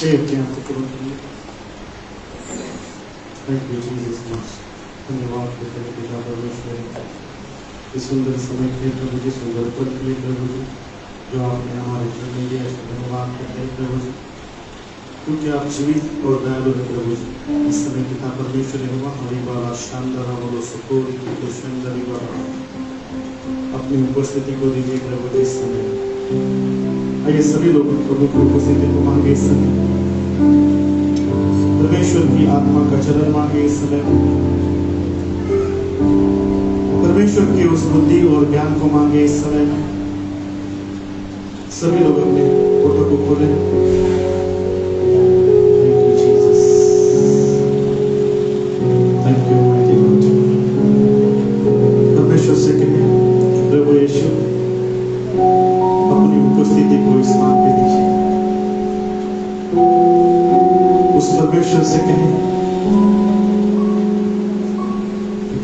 अपने आप को करो। Thank you Jesus Christ. धन्यवाद करते हैं पिता परमेश्वर इस सुंदर समय के लिए प्रभु जी, सुंदर पल के लिए प्रभु जी जो आपने हमारे जीवन में दिया, इसका धन्यवाद करते हैं प्रभु जी, क्योंकि आप जीवित और दयालु हैं प्रभु जी। इस समय पिता परमेश्वर हुआ हमारी बाला शानदार बोलो सुकोरी तो शानदारी बाला अपनी उपस्थिति को दीजिए प्रभु जी। इस समय आइए सभी लोग प्रभु की उपस्थिति को मांगे। इस समय परमेश्वर की आत्मा का चलन मांगे। इस समय परमेश्वर की उस बुद्धि और ज्ञान को मांगे। इस समय सभी लोग अपने फोटो को खोलें। Thank you mighty God. परमेश्वर से कहें प्रभु यीशु अपनी उपस्थिति को इस स्थान पे दीजिए। उस परमेश्वर से कहें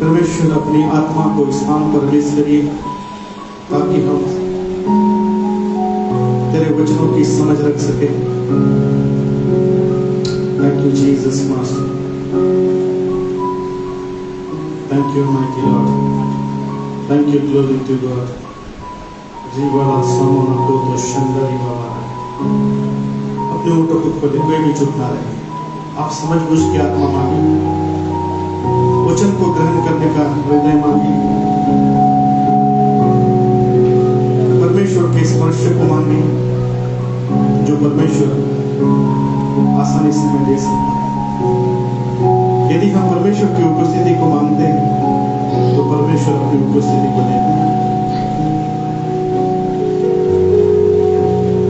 परमेश्वर अपनी आत्मा को इस स्थान पर रिलीज करिए ताकि हम तेरे वचनों की समझ रख सके। Thank you Jesus master. Thank you mighty lord. Thank you glory to God. जीवाला सामना को तो शंदरी बाबा अपने ऊँटों को खोले, कोई भी चुप ना रहे। आप समझ बुझ के आत्मा मांगे, वचन को ग्रहण करने का हृदय मांगे, परमेश्वर के स्पर्श को मांगे जो परमेश्वर आसानी से हमें दे सकता है। यदि हम परमेश्वर की उपस्थिति को मांगते हैं तो परमेश्वर अपनी उपस्थिति को देता है।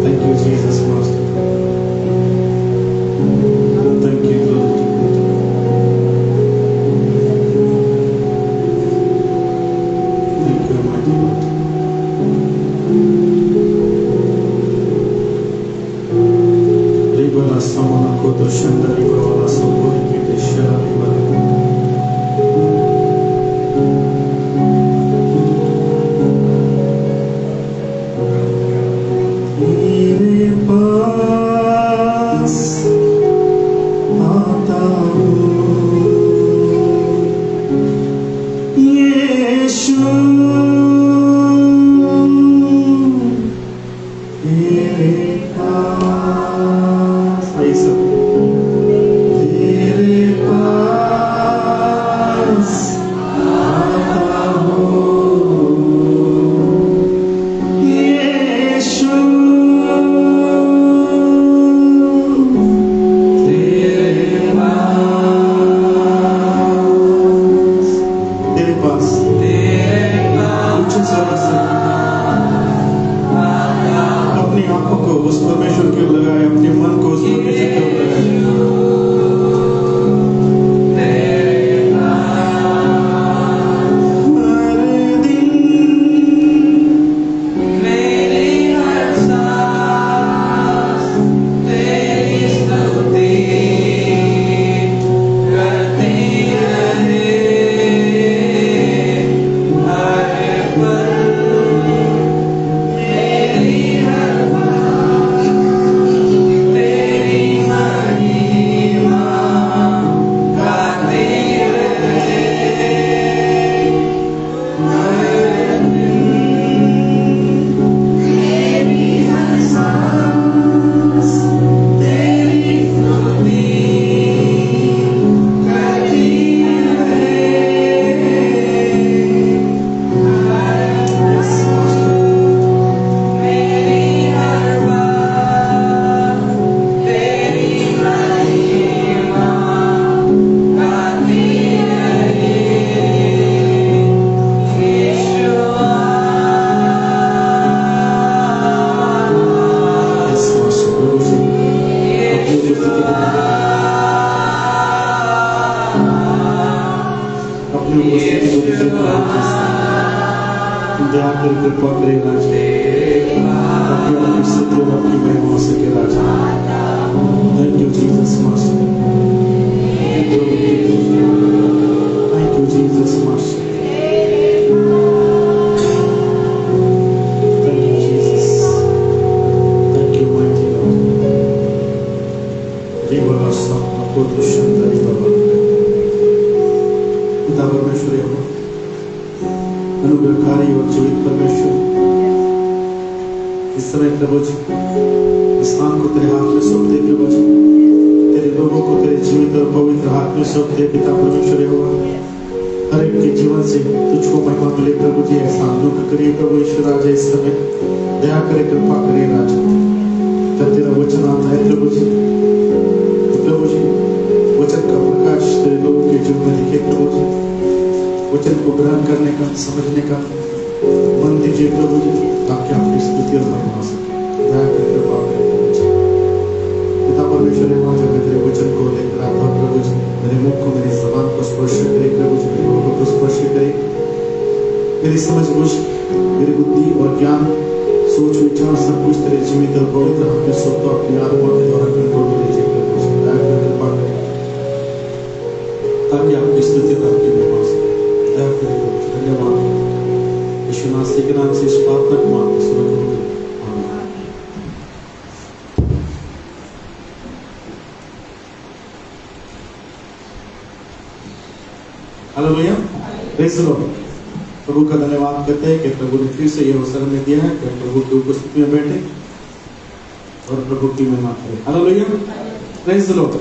Thank you Jesus master. Thank you Lord. Thank you mighty Lord. रिबला सामना को तो शंदरी बाबा सोकोरी के देशरा रिबला तेरे पास आता हूँ यीशु, तेरे पास आई सब तेरे पास आता हूँ यीशु, तेरे पास ऊंचे स्वर से अपनी आंखों को उस परमेश्वर की ओर लगाए, अपने मन को उस परमेश्वर की ओर लगाए। हर दिन मेरी हर सांस तेरी स्तुति करती रहे, हर पल मेरी हर बात तेरी महिमा गाती रहे, हर दिन मेरी हर सांस तेरी स्तुति करती रहे, मेरी हर बात तेरी महिमा गाती रहे, यीशुआ। इस मास्टर प्रभु जी अपनी उपस्थिति को अपनी उपस्थिति को दीजिए प्रभु जी। दया कर कृपा करे राजा, अपनी अपनी स्थिति और अपनी महिमा से के राजा। Thank you Jesus master. Thank you Jesus master. Thank you Jesus. Thank you mighty Lord. पिता परमेश्वर हो, अनुग्रहकारी और जीवित परमेश्वर, इस समय प्रभु जी इस स्थान को तेरे हाथ में सौंप दे प्रभु जी, तेरे लोगों को तेरे जीवित और पवित्र हाथ में सौंप दे पिता परमेश्वर हो। हर एक के जीवन से तुझको महिमा मिले प्रभु जी, ऐसा अनुग्रह करिए प्रभु ईश्वर राजा, इस समय दया करे, कृपा करे राजा। जब तेरा वचन आता है प्रभु जी, तो प्रभु जी वचन का प्रकाश तेरे लोगों के जीवन में दिखे प्रभु जी, वचन को ग्रहण करने का, समझने का मन दीजिए प्रभु जी, ताकि आपकी स्तुति और महिमा हो सके। दया करे, कृपा करे प्रभु जी। पिता परमेश्वर है, वहाँ जब मैं तेरे वचन को लेकर आता हूँ प्रभु जी, मेरे मुख को, मेरी जबान को स्पर्श करे प्रभु जी, मेरे लोगों को स्पर्श करे, मेरी समझ बूझ, मेरी बुद्धि और ज्ञान, सोच विचार सब कुछ तेरे जीवित और पवित्र हाथ में सौंप दो, अपनी आत्मा के द्वारा कंट्रोल में लीजिए प्रभु जी। दया करे, कृपा करे, ताकि आपकी स्तुति और आपकी महिमा हो सके। दया करे प्रभु जी। धन्यवाद यीशु मसीह के नाम से इस प्रार्थना को मांगते सुनो प्रभु जी। Hallelujah, praise the Lord. प्रभु का धन्यवाद करते हैं कि प्रभु ने फिर से ये अवसर में दिया है कि प्रभु की उपस्थिति में बैठे और प्रभु की महिमा करें। Hallelujah, praise the Lord.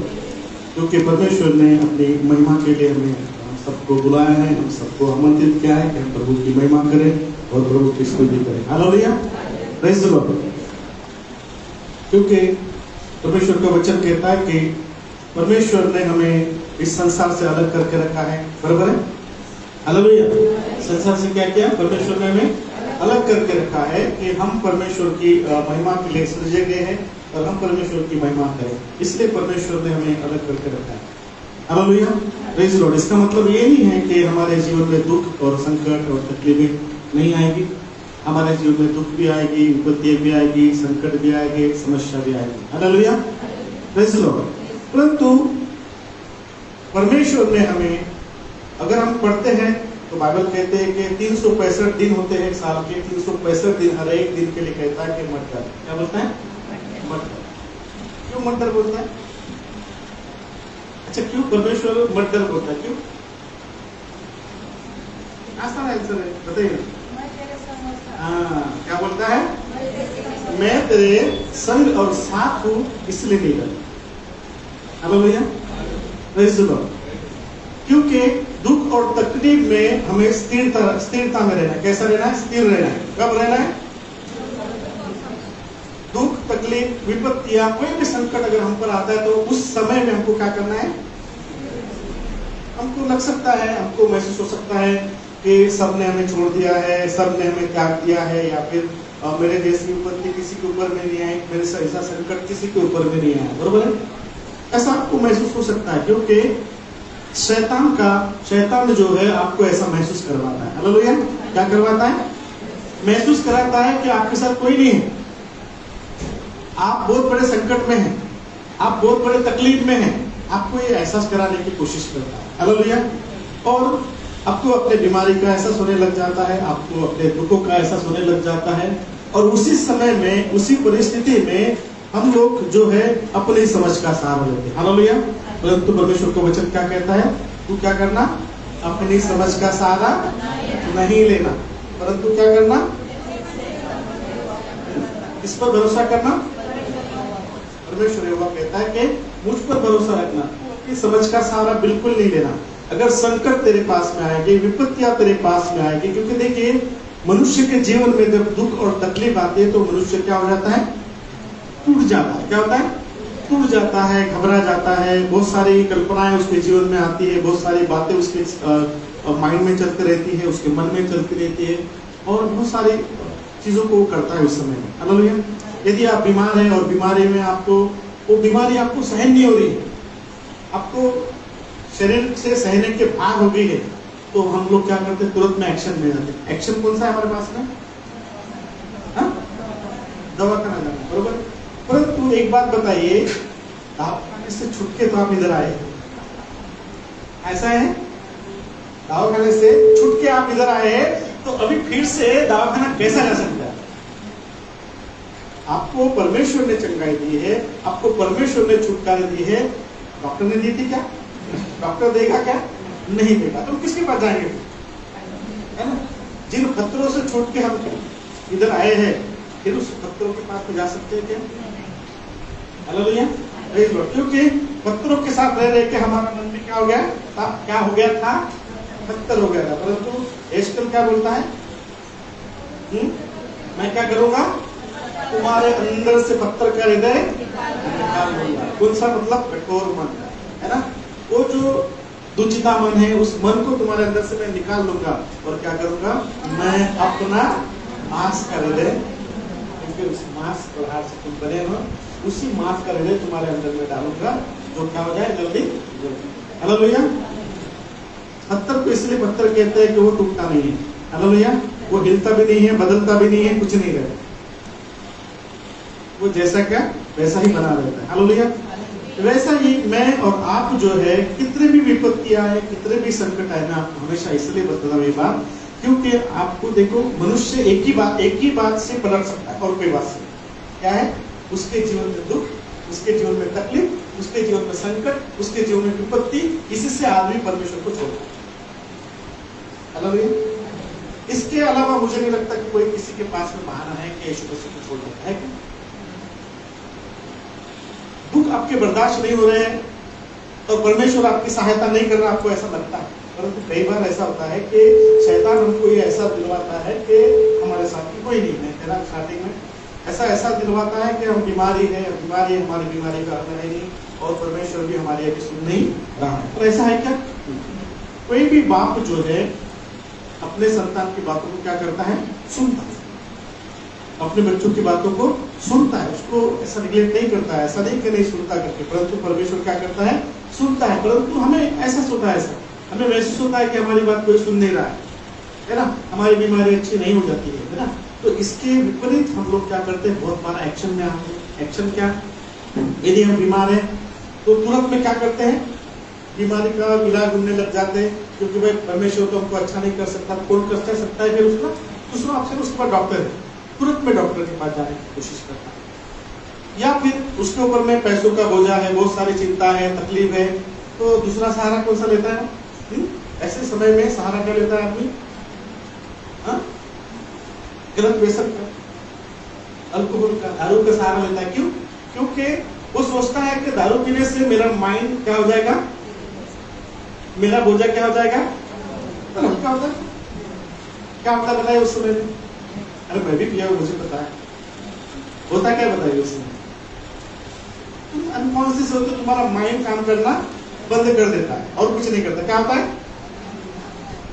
क्योंकि परमेश्वर ने अपनी महिमा के लिए हमें सबको बुलाया है, हम सबको आमंत्रित किया है कि हम प्रभु की महिमा करें और प्रभु की स्तुति करें। Hallelujah, praise the Lord. क्योंकि परमेश्वर का वचन कहता है कि परमेश्वर ने हमें इस संसार से अलग करके रखा है, बराबर है। हालेलुया, संसार से क्या किया? परमेश्वर ने हमें अलग करके रखा है कि हम परमेश्वर की महिमा के लिए सृजे गए हैं और हम परमेश्वर की महिमा करें, इसलिए परमेश्वर ने हमें अलग करके रखा है। Hallelujah, praise the Lord. इसका मतलब ये नहीं है कि हमारे जीवन में दुख और संकट और तकलीफें नहीं आएगी। हमारे जीवन में दुख भी आएगी, विपत्ति भी आएगी, संकट भी आएगी, समस्या भी आएगी। Hallelujah, praise the Lord. परंतु परमेश्वर ने हमें, अगर हम पढ़ते हैं तो बाइबल कहते हैं कि 365 दिन होते हैं साल के, 365 दिन हर एक दिन के लिए कहता है कि मत कर। क्या बोलता है? मत कर। क्यों मत कर बोलता है? अच्छा, क्यों परमेश्वर मत कर बोलता है? क्यों? आसान आंसर है, बताइए। क्या बोलता है? मैं तेरे संग और साथ हूं, इसलिए नहीं करता। हेलो भैया, प्रेज़ द लॉर्ड। क्योंकि दुख और तकलीफ में हमें स्थिरता में रहना है। कैसा रहना है? स्थिर रहना है। कब रहना है? दुख, तकलीफ, विपत्ति या कोई भी संकट अगर हम पर आता है तो उस समय में हमको क्या करना है? हमको लग सकता है, हमको महसूस हो सकता है कि सब ने हमें छोड़ दिया है, सब ने हमें त्याग दिया है, या फिर मेरे जैसी विपत्ति किसी के ऊपर में नहीं आई, मेरे से ऐसा संकट किसी के ऊपर में नहीं आया, बरोबर है? ऐसा आपको महसूस हो सकता है, क्योंकि शैतान जो है आपको ऐसा महसूस करवाता है। हालेलुया, क्या करवाता है? महसूस कराता है कि आपके साथ कोई नहीं है, आप बहुत बड़े संकट में हैं, आप बहुत बड़े तकलीफ में हैं, आपको ये एहसास कराने की कोशिश करता है। हालेलुया। और आपको अपने बीमारी का एहसास होने लग जाता है, आपको अपने दुखों का एहसास होने लग जाता है, और उसी समय में, उसी परिस्थिति में हम लोग जो है अपनी समझ का सहारा लेते हैं। हालेलुया। परंतु परमेश्वर का वचन क्या कहता है? तू क्या करना? अपनी समझ का सहारा नहीं लेना, परंतु क्या करना? इस पर भरोसा करना। परमेश्वर यहोवा कहता है कि मुझ पर भरोसा रखना, अपनी समझ का सहारा बिल्कुल नहीं लेना। अगर संकट तेरे पास में आएगी, विपत्तियां तेरे पास में आएगी, क्योंकि देखिए मनुष्य के जीवन में जब दुख और तकलीफ आती है तो मनुष्य क्या हो जाता है? टूट जाता है। क्या होता है? टूट जाता है, घबरा जाता है, बहुत सारी कल्पनाएं उसके जीवन में आती है, बहुत सारी बातें उसके माइंड में चलती रहती है, उसके मन में चलती रहती है, और बहुत सारी चीजों को वो करता है उस समय में। हालेलुया। यदि आप बीमार हैं और बीमारी में आपको, वो बीमारी आपको सहन नहीं हो रही है, आपको शरीर से सहने के भाग हो गई है, तो हम लोग क्या करते हैं? तुरंत में एक्शन में जाते हैं। एक्शन कौन सा है हमारे पास में? दवाखाना जाना, बरोबर। परंतु एक बात बताइए, दवाखाने से छुट के तो आप इधर आए, ऐसा है? दवाखाने से छुट के आप इधर आए, तो अभी फिर से दवाखाना कैसा जा सकता है? आपको परमेश्वर ने चंगाई दी है, आपको परमेश्वर ने छुटकारा दी है। डॉक्टर ने दी थी क्या? डॉक्टर देगा क्या? नहीं देगा, तो किसके पास जाएंगे, है ना? जिन खतरों से छूट के हम इधर आए हैं, फिर उस खतरों के पास में जा सकते हैं क्या? Hallelujah, praise Lord. क्योंकि खतरों के साथ रह रहे के हमारा मन में क्या हो गया था, क्या हो गया था, खतर हो गया था। परंतु एस्टेल क्या बोलता है, मैं क्या करूंगा, तुम्हारे अंदर से पत्थर का हृदय निकाल दूंगा। कौन सा मतलब, कठोर मन, है ना? वो जो दुचिता मन है, उस मन को तुम्हारे अंदर से मैं निकाल लूंगा और क्या करूंगा, मैं अपना मांस का हृदय, क्योंकि उस मांस प्रहार से तुम बने हो, उसी मांस का हृदय तुम्हारे अंदर में डालूंगा, जो क्या हो जाए जल्दी जल्दी। हालेलुया। पत्थर को इसलिए पत्थर कहते हैं कि वो टूटता नहीं है। हालेलुया। वो हिलता भी नहीं है, बदलता भी नहीं है, कुछ नहीं रहता, वो जैसा क्या वैसा ही बना रहता है। हालेलुया। वैसा ही मैं और आप जो है, कितने भी विपत्तियां आए, कितने भी संकट आए, मैं आपको हमेशा इसलिए बताता हूँ ये बात, क्योंकि आपको देखो, मनुष्य एक ही बात से पलट सकता है, और कोई बात से क्या है, उसके जीवन में दुख, उसके जीवन में तकलीफ, उसके जीवन में संकट, उसके जीवन में विपत्ति, इसी से आदमी परमेश्वर को छोड़ता है। हालेलुया। इसके अलावा मुझे नहीं लगता कि कोई किसी के पास में बहाना है कि यीशु मसीह को छोड़ देता है। दुख आपके बर्दाश्त नहीं हो रहे हैं तो परमेश्वर आपकी सहायता नहीं कर रहा, आपको ऐसा लगता है। परंतु कई बार ऐसा होता है कि शैतान हमको ये ऐसा दिलवाता है कि हमारे साथ कोई नहीं है, तेरा स्टार्टिंग में ऐसा दिलवाता है कि हम बीमारी है, हमारी बीमारी का हल है नहीं, और परमेश्वर भी हमारी अभी सुन नहीं रहा है। तो ऐसा है क्या? कोई भी बाप जो है अपने संतान की बातों को क्या करता है, सुनता है, अपने बच्चों की बातों को सुनता है, उसको ऐसा निगलेक्ट नहीं करता है, ऐसा नहीं कि नहीं सुनता करके, परंतु परमेश्वर क्या करता है, सुनता है। परंतु हमें ऐसा होता है, ऐसा हमें महसूस होता है कि हमारी बात कोई सुन नहीं रहा है ना, हमारी बीमारी अच्छी नहीं हो जाती है ना। तो इसके विपरीत हम लोग क्या करते हैं, बहुत बार एक्शन में आते हैं। एक्शन क्या, यदि हम बीमार हैं तो तुरंत में क्या करते हैं, बीमारी का इलाज ढूंढने लग जाते हैं, क्योंकि भाई परमेश्वर तो हमको अच्छा नहीं कर सकता, कौन कर सकता है, फिर उसका दूसरा ऑप्शन उसके बाद डॉक्टर है, तुरंत में डॉक्टर के पास जाने की कोशिश करता है। या फिर उसके ऊपर में पैसों का बोझा है, बहुत सारी चिंता है, तकलीफ है, तो दूसरा सहारा कौन सा लेता है? ऐसे समय में सहारा क्या लेता है आदमी? गलत व्यसन का, अल्कोहल का, दारू का सहारा लेता है। क्यों? क्योंकि वो सोचता है कि दारू पीने से मेरा माइंड क्या हो जाएगा, मेरा बोझा क्या हो जाएगा, तो हल्का होता है। क्या होता है बताइए उस समय में? अरे मैं भी पिया हूं, मुझे पता है होता क्या, बताइए उस समय तुम अनकॉन्शियस हो तो तुम्हारा माइंड काम करना बंद कर देता है और कुछ नहीं करता। क्या होता है,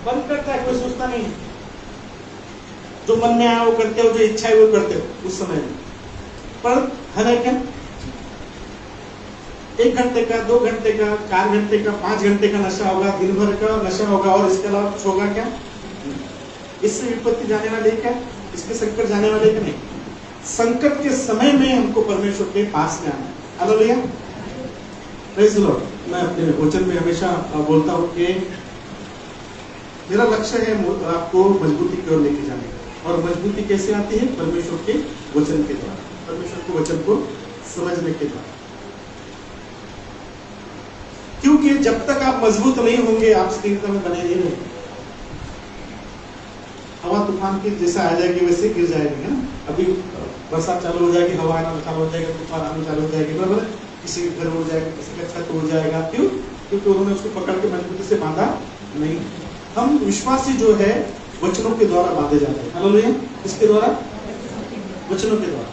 बंद करता है, कोई सोचता नहीं, जो मन में आया वो करते हो, जो इच्छा है वो करते हो उस समय में। पर है क्या, 1 घंटे का, 2 घंटे का, 4 घंटे का, 5 घंटे का नशा होगा, दिन भर का नशा होगा, और इसके अलावा कुछ होगा क्या? इससे विपत्ति जाने वाले क्या, इसके संकट जाने वाले क्या नहीं। संकट के समय में हमको परमेश्वर के पास में आना है। Hallelujah, praise the Lord. मैं अपने वचन में हमेशा बोलता हूँ कि मेरा लक्ष्य है आपको मजबूती की ओर लेके जाने का, और मजबूती कैसे आती है? परमेश्वर के वचन के द्वारा, परमेश्वर के वचन को समझने के द्वारा। क्योंकि जब तक आप मजबूत नहीं होंगे, आप स्थिरता में बने नहीं रहेंगे। हवा तूफान की जैसा आ जाएगी वैसे गिर जाएगी, है ना। अभी बरसात चालू हो जाएगी, हवा आना चालू हो जाएगा, तूफान आना चालू हो जाएगी, बराबर। किसी का घर उड़ जाएगा, किसी का छत उड़ जाएगा। क्यों? क्योंकि उन्होंने उसको पकड़ के मजबूती से बांधा नहीं। हम विश्वासी जो है वचनों के द्वारा बांधे जाते हैं। हालेलुया, किसके द्वारा? वचनों के द्वारा,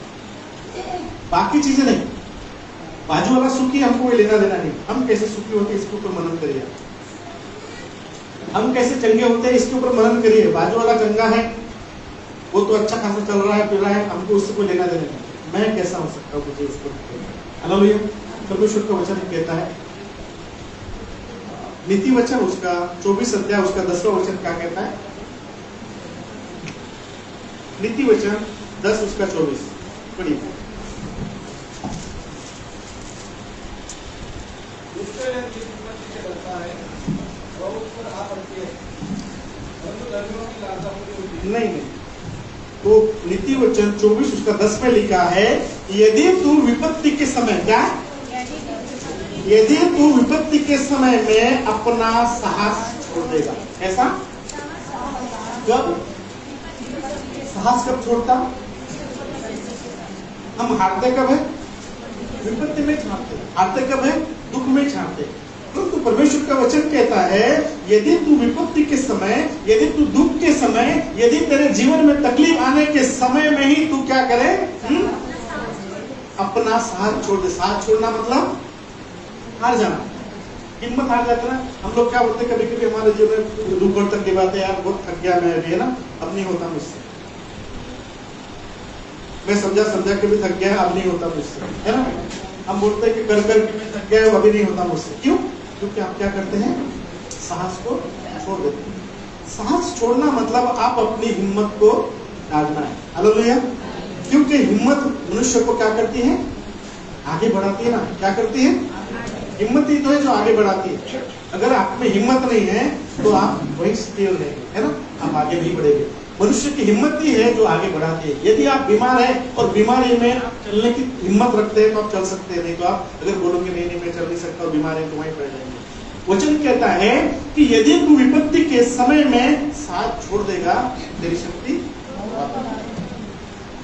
बाकी चीजें नहीं। बाजू वाला सुखी, हमको कोई लेना देना नहीं। हम कैसे सुखी होते हैं इसके ऊपर मनन करिए, हम कैसे चंगे होते हैं इसके ऊपर मनन करिए। बाजू वाला चंगा है, वो तो अच्छा खासा चल रहा है, पी रहा है, हमको उससे कोई लेना देना नहीं। मैं कैसा हो सकता हूँ मुझे उसको? हालेलुया, परमेश्वर का वचन कहता है, नीति वचन उसका 24 अध्याय उसका 10वां वचन क्या कहता है? नीति वचन 10 उसका 24 पढ़िए। नहीं, तो नीति वचन 24 उसका 10 में लिखा है, यदि तू विपत्ति के समय, क्या? यदि तू विपत्ति के समय में अपना साहस देगा। ऐसा कब? साहस कब छोड़ता? हम हारते कब है? विपत्ति में छाड़ते। हारते कब है? दुख में छाड़ते। परंतु परमेश्वर का वचन कहता है यदि तू विपत्ति के समय, यदि तू दुख के समय, यदि तेरे जीवन में तकलीफ आने के समय में ही तू क्या करे? अपना साथ छोड़ दे। साथ छोड़ना मतलब हार जाना, हिम्मत हार जाता ना। हम लोग क्या बोलते कभी कभी हमारे जीवन में दुख और तकलीफ आते, यार बहुत थक गया मैं अभी, है ना, अब नहीं होता मुझसे। मैं समझा के भी थक गया, अब नहीं होता मुझसे, है ना। हम बोलते हैं कि कर के मैं थक गया, अभी नहीं होता मुझसे। क्यों? क्योंकि आप क्या करते हैं? साहस को छोड़ देते हैं। साहस छोड़ना मतलब आप अपनी हिम्मत को डालना है। हालेलुया। क्योंकि हिम्मत मनुष्य को क्या करती है? आगे बढ़ाती है ना। क्या करती है? हिम्मत ही तो है जो आगे बढ़ाती है। अगर आप में हिम्मत नहीं है तो आप वही स्थिर रहेंगे, है ना, आप आगे नहीं बढ़ेंगे। मनुष्य की हिम्मत ही है जो आगे बढ़ाती है। यदि आप बीमार हैं और बीमारी में आप चलने की हिम्मत रखते हैं तो आप चल सकते हैं, नहीं तो आप अगर बोलोगे नहीं मैं चल नहीं सकता और बीमार है तो वहीं पड़ जाएंगे। वचन कहता है कि यदि तू विपत्ति के समय में साथ छोड़ देगा तेरी शक्ति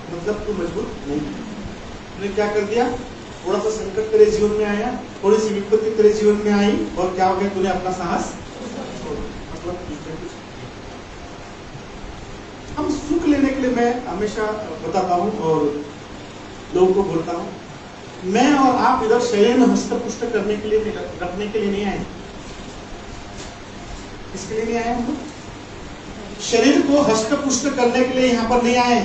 मतलब तू मजबूत नहीं। तूने क्या कर दिया? थोड़ा सा संकट तेरे जीवन में आया, थोड़ी सी विपत्ति तेरे जीवन में आई और क्या हो गया? तूने अपना साहस छोड़ दिया। मतलब हम सुख लेने के लिए मैं हमेशा बताता हूँ और लोगों को बोलता हूँ, मैं और आप इधर शरीर में हस्तपुष्ट करने के लिए, रखने के लिए नहीं आए। इसके लिए नहीं आए हम लोग। शरीर को हस्तपुष्ट करने के लिए यहाँ पर नहीं आए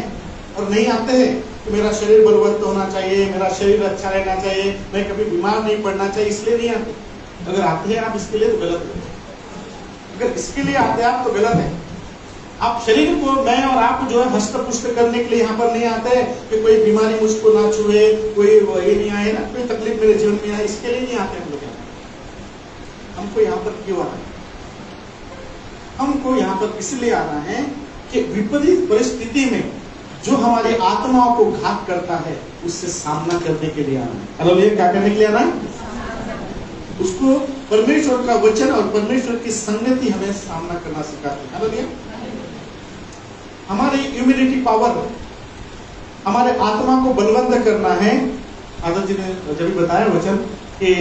और नहीं आते हैं कि मेरा शरीर बलवत्त होना चाहिए, मेरा शरीर अच्छा रहना चाहिए, मैं कभी बीमार नहीं पड़ना चाहिए, इसलिए नहीं आते। अगर आते हैं आप इसके लिए तो गलत है। अगर इसके लिए आते हैं आप तो गलत है। आप शरीर को, मैं और आप जो है हस्तपुष्ट करने के लिए यहाँ पर नहीं आते हैं कि कोई बीमारी मुझको ना छुए, कोई ये नहीं आए ना, कोई तकलीफ मेरे जीवन में आए, इसके लिए नहीं आते हम लोग। हमको यहाँ पर क्यों आना है? हमको यहाँ पर इसलिए आना है कि विपरीत परिस्थिति में जो हमारी आत्माओं को घात करता है उससे सामना करने के लिए आना है। हालेलुया। क्या करने के लिए आना है? उसको परमेश्वर का वचन और परमेश्वर की संगति हमें सामना करना सिखाती है। हालेलुया। हमारी इम्यूनिटी पावर, हमारे आत्मा को बलवंत करना है। आदर जी ने जब बताया वचन कि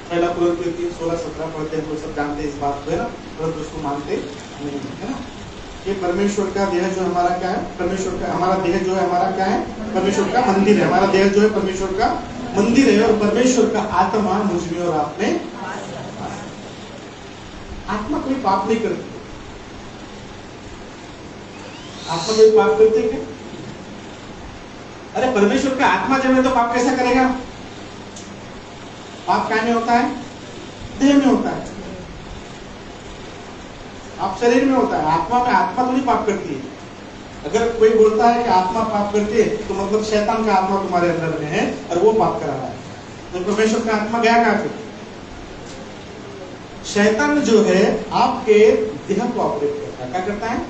पहला कुरिन्थियों 3:16-17 पढ़ते हैं तो सब जानते हैं इस बात को, है ना, परंतु उसको मानते नहीं, है ना। ये परमेश्वर का देह जो हमारा क्या है? परमेश्वर का, हमारा देह जो है हमारा क्या है? परमेश्वर का मंदिर है। हमारा देह जो है परमेश्वर का मंदिर है और परमेश्वर का आत्मा मुझ में और आप में। आत्मा कोई पाप नहीं करती। आत्मा कोई पाप करती है क्या? अरे परमेश्वर का आत्मा जब है तो पाप कैसा करेगा? पाप क्या में होता है? देह में होता है। आप शरीर में होता है, आत्मा में। आत्मा थोड़ी पाप करती है। अगर कोई बोलता है कि आत्मा पाप करती है तो मतलब शैतान का आत्मा तुम्हारे अंदर में है और वो पाप कर रहा है। तो परमेश्वर का आत्मा गया कहां पे? शैतान जो है आपके देह को ऑपरेट करता है। क्या करता है?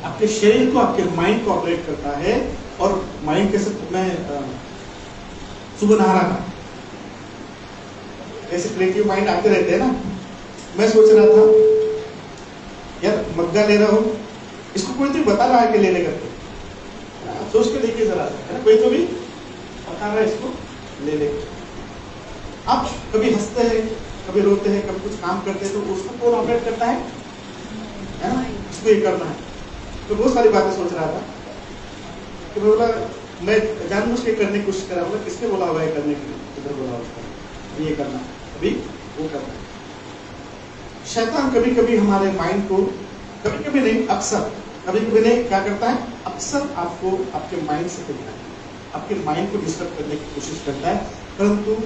आपके शरीर को, आपके माइंड को ऑपरेट करता है। और माइंड कैसे? मैं सुबह नहा रहा था, ऐसे क्रिएटिव माइंड आते रहते हैं ना। मैं सोच रहा था यार मग्गा ले रहा हूँ, इसको कोई तो बता रहा है कि लेने करके, सोच के देखिए जरा, है ना, कोई तो भी बता रहा है इसको ले ले। आप कभी हंसते हैं, कभी रोते हैं, कभी कुछ काम करते हैं तो उसको कौन ऑपरेट करता है ना, इसको ये करना है। तो बहुत सारी बातें सोच रहा था कि बोला मैं जानबूझ के करने की कोशिश कर रहा हूँ, किसने बोला हुआ है करने के लिए, किधर बोला उसका ये करना, अभी वो करना है। शैतान कभी कभी हमारे माइंड को, कभी कभी नहीं, अक्सर, कभी कभी नहीं, क्या करता है? अक्सर आपको आपके माइंड से करता है, आपके माइंड को डिस्टर्ब करने की कोशिश करता है। परंतु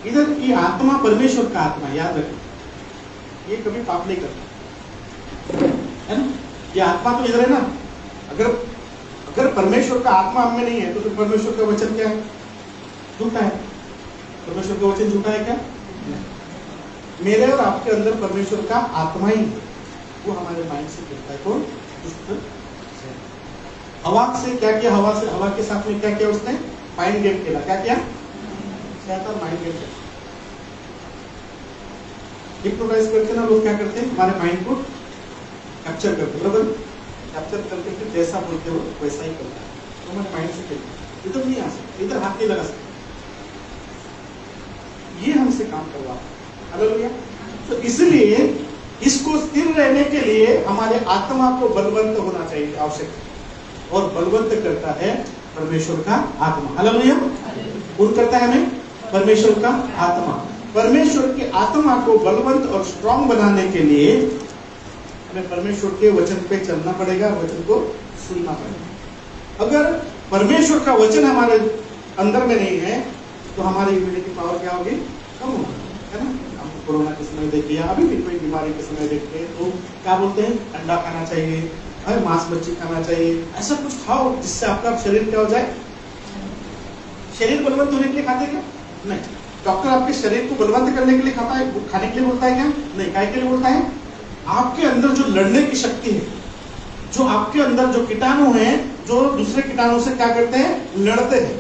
इधर ये आत्मा परमेश्वर का आत्मा, याद रखें, ये कभी पाप नहीं करता, है ना। ये आत्मा तो इधर है ना। अगर परमेश्वर का आत्मा हम में नहीं है तो फिर परमेश्वर का वचन क्या है? झूठा है। परमेश्वर का वचन झूठा है क्या? मेरे और आपके अंदर परमेश्वर का आत्मा ही, वो हमारे माइंड से कहता है कौन? दुष्ट हवा से क्या किया? हवा के साथ में क्या किया उसने? माइंड गेम खेला। क्या किया? शैतान माइंड गेम खेला। हिप्नोटाइज करते ना लोग, क्या करते हैं? हमारे माइंड को कैप्चर करते बराबर, कैप्चर करके फिर जैसा बोलते हो वैसा ही करता है। तो मैंने माइंड से किया इधर नहीं आ सकते, इधर हाथ नहीं लगा सकते, ये हमसे काम करवा। हालेलुया। तो इसलिए इसको स्थिर रहने के लिए हमारे आत्मा को बलवंत होना चाहिए, आवश्यक है। और बलवंत करता है परमेश्वर का आत्मा। हालेलुया। कौन करता है हमें? परमेश्वर का आत्मा। परमेश्वर की आत्मा को बलवंत और स्ट्रांग बनाने के लिए हमें परमेश्वर के वचन पे चलना पड़ेगा, वचन को सुनना पड़ेगा। अगर परमेश्वर का वचन हमारे अंदर में नहीं है तो हमारी इम्यूनिटी पावर क्या होगी? कम होगी, है ना। हम कोरोना के समय देखिए, अभी भी कोई बीमारी के समय देखते हैं तो क्या बोलते हैं? अंडा खाना चाहिए, मांस मच्छी खाना चाहिए, ऐसा कुछ खाओ जिससे आपका शरीर क्या हो जाए। शरीर बलवंत होने के लिए खाते क्या? नहीं। डॉक्टर आपके शरीर को बलवंत करने के लिए खाता है, खाने के लिए बोलता है क्या? नहीं। काय के लिए बोलता है? आपके अंदर जो लड़ने की शक्ति है, जो आपके अंदर जो कीटाणु हैं, जो दूसरे कीटाणु से क्या करते हैं? लड़ते हैं,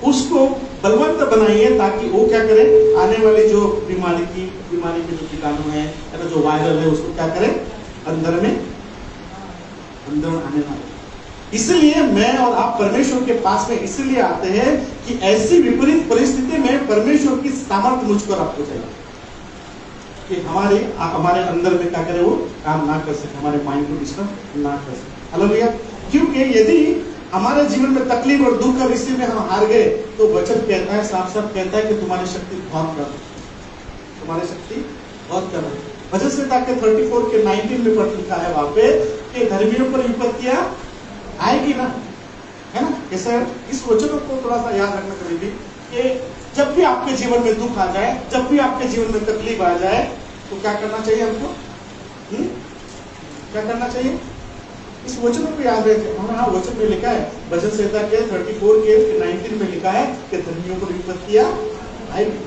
उसको बलवंत बनाइए ताकि वो क्या करे? आने वाली जो बीमारी के जो कीटाणु है ना, जो वायरल है, उसको क्या करे? अंदर आने ना दे। इसलिए मैं और आप परमेश्वर के पास में इसलिए आते हैं कि ऐसी विपरीत परिस्थिति में परमेश्वर की सामर्थ्य मुझको आपको चाहिए कि हमारे अंदर में क्या करे? वो काम ना कर सके, हमारे माइंड को डिस्टर्ब ना कर सके। हालेलुया। क्योंकि यदि हमारे जीवन में तकलीफ और दुख का विषय में हम हार गए तो वचन कहता है, साफ साफ कहता है कि तुम्हारी शक्ति बहुत कम है, तुम्हारी शक्ति बहुत कम है। वचन संहिता के 34 के 19 में पढ़ लिखा है वहां पे कि धर्मियों पर विपत्तियां आएगी ना, है ना। कैसे? इस वचनों को थोड़ा सा याद रखना कभी भी कि जब भी आपके जीवन में दुख आ जाए, जब भी आपके जीवन में तकलीफ आ जाए तो क्या करना चाहिए हमको? क्या करना चाहिए? इस वचनों को याद रखें। हाँ, वचन में लिखा है, वचन संहिता के 34 के 19 में लिखा है कि धर्मियों को विपत्तियां आएगी,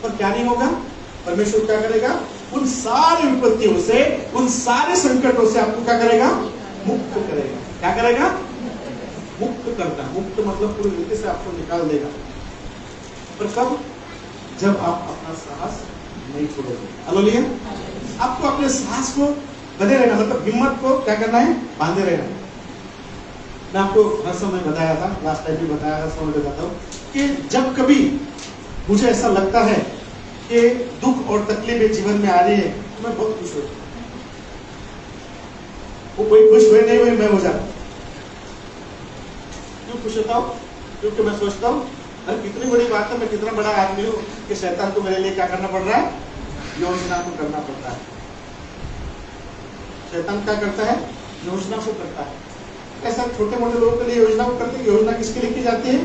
पर क्या नहीं होगा? परमेश्वर क्या करेगा? उन सारी विपत्तियों से, उन सारे संकटों से आपको क्या करेगा? मुक्त करेगा। क्या करेगा? मुक्त करता। मुक्त मतलब पूरी रीति से आपको निकाल देगा। पर कब? जब आप अपना साहस नहीं छोड़ोगे। हालेलुया। आपको अपने साहस को बने रहना, मतलब हिम्मत को क्या करना है? बांधे रहना। मैं आपको हर समय बताया था, लास्ट टाइम भी बताया, हर समय बताता हूँ कि जब कभी मुझे ऐसा लगता है कि दुख और तकलीफें जीवन में आ रही है तो मैं बहुत खुश होता हूँ। वो कोई खुश हुए नहीं हुए, मैं हो जाता। क्यों खुश होता हूँ? क्योंकि मैं सोचता हूँ अरे कितनी बड़ी बात है, मैं कितना बड़ा आदमी हूँ कि शैतान को मेरे लिए क्या करना पड़ रहा है? योजना को करना पड़ता है। शैतान क्या करता है? योजना को करता है। ऐसा छोटे मोटे लोगों के लिए योजना को करते हैं। योजना किसके लिए की जाती है?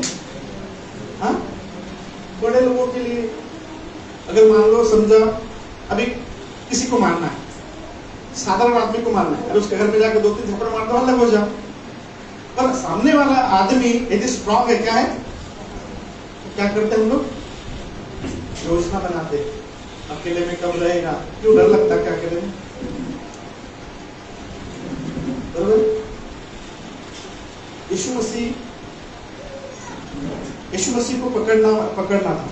हाँ, बड़े लोगों के लिए। अगर मान लो, समझो अभी किसी को मारना है, साधारण आदमी को मारना है, अरे उसके घर में जाकर 2-3 थप्पड़ मार दो, अलग हो जाओ। पर सामने वाला आदमी यदि स्ट्रांग है, क्या है? तो क्या करते हैं हम लोग? योजना बनाते हैं। अकेले में कब रहेगा? क्यों डर लगता है? क्या अकेले में? यीशु मसीह को पकड़ना था।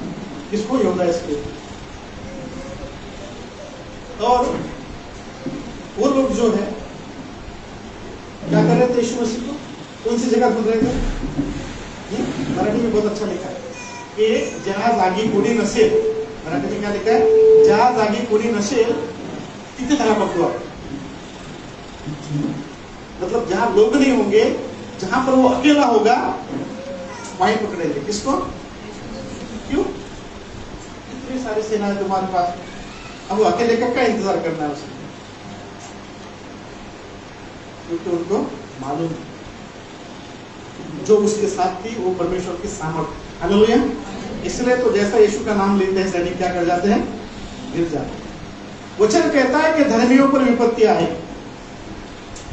किसको? यहूदा इस्करियोती। और वो लोग जो है क्या कर रहे थे? यीशु मसीह को कौन सी जगह ढूंढ रहे थे? मराठी में बहुत अच्छा लिखा है कि जहाँ जागी कोणी नसेल, मराठी में क्या लिखा है? जहाँ जागी कोणी नसेल तिथे धरा पकड़ो आप। मतलब जहाँ लोग नहीं होंगे, जहां पर वो अकेला होगा, वहीं पकड़ेंगे। किसको? क्यों? इतनी सारी सेना है तुम्हारे पास, अब वो अकेले का क्या इंतजार करना है उसने? क्योंकि उनको मालूम जो उसके साथ थी वो परमेश्वर की सामर्थ्य। हालेलुया। इसलिए तो जैसा यीशु का नाम लेते हैं सैनिक क्या कर जाते हैं? गिर जाते हैं। वचन कहता है कि धर्मियों पर विपत्तियां आए,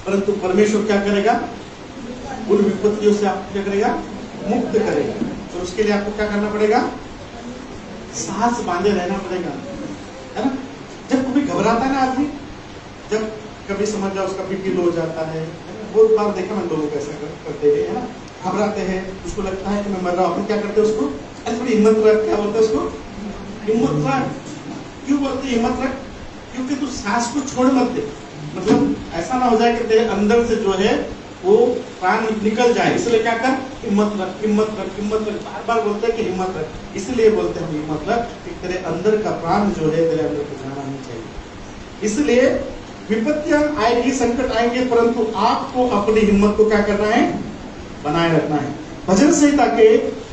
परंतु परमेश्वर क्या करेगा? उन विपत्तियों से आपको क्या करेगा? मुक्त करेगा। तो उसके लिए आपको क्या करना पड़ेगा? साहस बांधे रहना पड़ेगा, है ना। जब कभी घबराता है ना आदमी, जब कभी समझ जाओ उसका बीपी लो हो जाता है, बहुत बार देखा मैं लोगों को ऐसा करते हुए, है ना। घबराते हैं, उसको लगता है कि मैं मर रहा हूँ, क्या करते हैं उसको? अरे थोड़ी हिम्मत रख, क्या बोलते हैं उसको? हिम्मत रख। क्यों बोलते हैं हिम्मत रख? क्योंकि तू सांस को छोड़ मत दे, मतलब ऐसा ना हो जाए कि तेरे अंदर से जो है वो प्राण निकल जाए। इसलिए क्या कर, हिम्मत रख, हिम्मत रख, हिम्मत रख, बार बार बोलते हैं कि हिम्मत रख। इसलिए बोलते हैं हिम्मत रख कि तेरे अंदर का प्राण जो है तेरे अंदर को जाना नहीं चाहिए। इसलिए विपत्तियां आएगी, संकट आएंगे, परंतु आपको अपनी हिम्मत को क्या करना है, बनाए रखना है। भजन संहिता के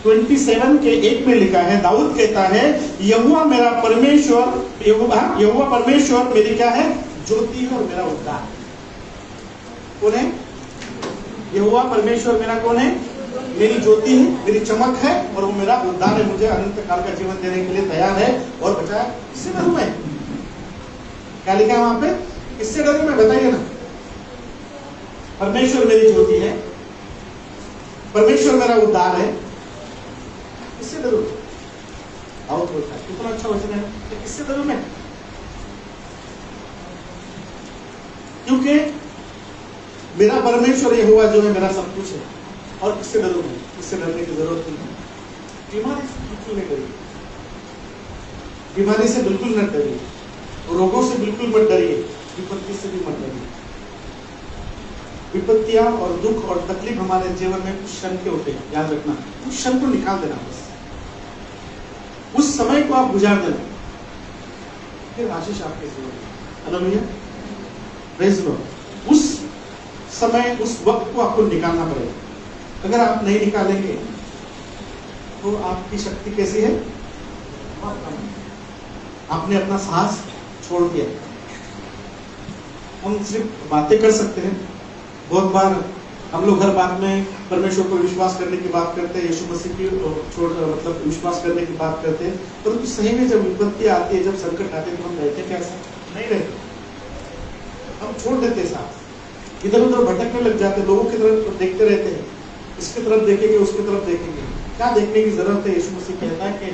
27 के 1 में लिखा है, दाऊद कहता है, यहोवा मेरा परमेश्वर, यहोवा परमेश्वर मेरी क्या है, ज्योति है और मेरा उद्धार। कौन है यहोवा परमेश्वर? मेरा कौन है? मेरी ज्योति है, मेरी चमक है और वो मेरा उद्धार है। मुझे अनंत काल का जीवन देने के लिए तैयार है और बचाया। किससे डरूं मैं? क्या लिखा है वहां पे? किससे डरूं मैं, बताइए ना। परमेश्वर मेरी ज्योति है, परमेश्वर मेरा उद्धार है, किससे डरूं? दाऊद बोलता है, कितना अच्छा वचन है, किससे डरूं मैं? क्योंकि मेरा परमेश्वर यहोवा जो है मेरा सब कुछ है। और किससे डरूं मैं? किससे डरने की जरूरत नहीं है। बीमारी से बिल्कुल नहीं डरिए, बीमारी से बिल्कुल मत डरिए, रोगों से बिल्कुल मत डरिए, विपत्ति से भी मत डरिए। विपत्तियां और दुख और तकलीफ हमारे जीवन में कुछ क्षण के होते हैं, याद रखना। उस क्षण को निकाल देना, बस उस समय को आप गुजार देना, फिर आशीष आपके जीवन में। Hallelujah, praise Lord. उस समय, उस वक्त को आपको निकालना पड़ेगा। अगर आप नहीं निकालेंगे तो आपकी शक्ति कैसी है, आपने अपना साहस छोड़ दिया। हम सिर्फ बातें कर सकते हैं, बहुत बार हम लोग हर बात में परमेश्वर को विश्वास करने की बात करते हैं, यीशु मसीह की मतलब विश्वास करने की बात करते हैं, परंतु सही में जब विपत्ति आती है, जब संकट आते हैं, तो हम रहते कैसा? नहीं रहते, हम छोड़ देते साथ, इधर उधर भटकने लग जाते, लोगों की तरफ देखते रहते हैं, इसकी तरफ देखेंगे, उसकी तरफ देखेंगे। क्या देखने की जरूरत है? यीशु मसीह कहता है कि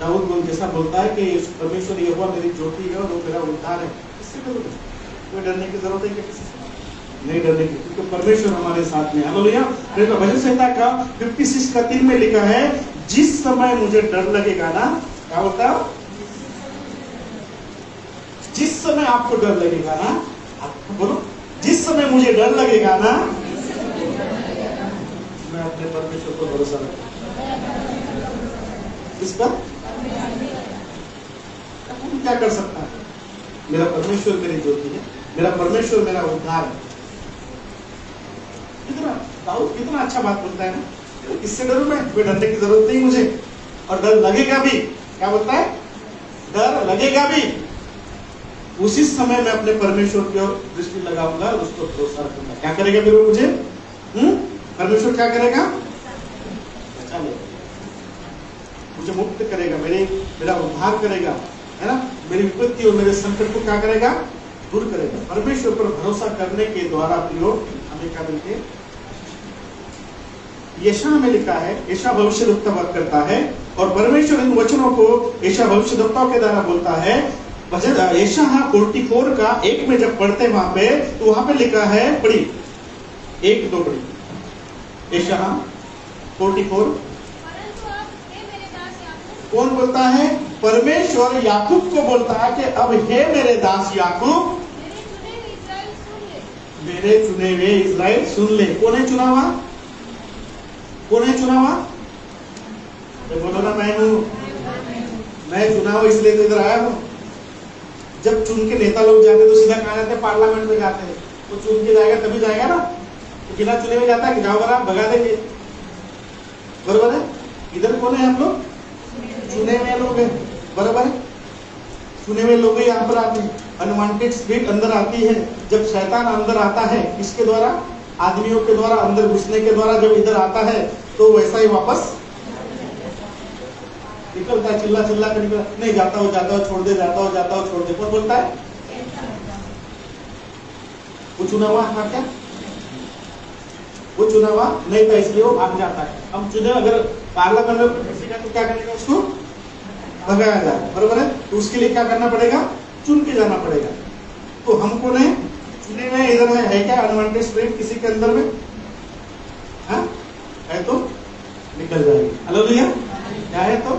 दाऊद जैसा बोलता है कि परमेश्वर यहोवा मेरी ज्योति है और वो मेरा उद्धार है। इससे कोई डरने की जरूरत है क्या? किसी से नहीं डरने की, क्योंकि परमेश्वर हमारे साथ में। हालेलुया। भजन संहिता का 56 का 3 में लिखा है, जिस समय मुझे डर लगेगा ना, क्या होता? जिस समय आपको डर लगेगा ना, आपको बोलो, जिस समय मुझे डर लगेगा ना, मैं अपने परमेश्वर को भरोसा रखूंगा। इस पर क्या कर सकता है? मेरा परमेश्वर मेरी ज्योति है, मेरा परमेश्वर मेरा उद्धार है। दाऊद कितना अच्छा बात बोलता है ना, इससे डरूं मैं? कोई डरने की जरूरत नहीं मुझे, और डर लगेगा भी। क्या बोलता है? डर लगेगा भी। उसी समय मैं अपने परमेश्वर की ओर दृष्टि लगाऊंगा, उसको भरोसा रखूंगा। क्या करेगा फिर वो मुझे? परमेश्वर क्या करेगा? बचा लेगा, मुझे मुक्त करेगा, मेरा उद्धार करेगा, है ना। मेरी विपत्ति और मेरे संकट को क्या करेगा? दूर करेगा। परमेश्वर पर भरोसा करने के द्वारा प्रियो हमें क्या मिलते? यशायाह में लिखा है, यशायाह भविष्यद्वक्ता बात करता है और परमेश्वर इन वचनों को यशायाह भविष्यद्वक्ताओं के द्वारा बोलता है। यशायाह 44 का 1 में जब पढ़ते हैं वहां पे, तो वहां पे लिखा है, पढ़ी 1-2 पढ़ी। यशायाह 44 कौन बोलता है? परमेश्वर याकूब को बोलता है कि अब हे मेरे दास याकूब, मेरे चुने हुए इस्राएल सुन ले। कौन है चुना हुआ? कौन है चुना हुआ? बोलो ना, मैं हूं, मैं चुना हुआ, इसलिए तो इधर आया हूं। जब चुन के नेता लोग जाते तो सीधा कहा जाते पार्लियामेंट में जाते हैं, तो चुन के जाएगा तभी जाएगा ना, तो बिना चुने में जाता है कि जाओ आप भगा देंगे, बरोबर है। इधर कौन है? हम लोग चुने हुए लोग हैं, बराबर है। चुने हुए लोग यहाँ पर आते हैं। अनवांटेड स्पिरिट अंदर आती है, जब शैतान अंदर आता है, किसके द्वारा? आदमियों के द्वारा, अंदर घुसने के द्वारा जब इधर आता है, तो वैसा ही वापस निकलता है, चिल्ला चिल्ला कर निकल, नहीं जाता हो छोड़ दे, जाता हो छोड़ दे। कौन बोलता है? वो चुना हुआ था क्या? वो चुना हुआ नहीं था, इसलिए वो भाग जाता है। हम चुने, अगर पार्लियामेंट में किसी का, तो क्या करेगा? उसको भगाया जाए, बरोबर है। तो उसके लिए क्या करना पड़ेगा? चुन के जाना पड़ेगा। तो हम कौन है? चुने में। इधर है क्या अनवांटेड स्पिरिट किसी के अंदर में? हाँ है तो निकल जाएगी। हालेलुया। क्या है तो?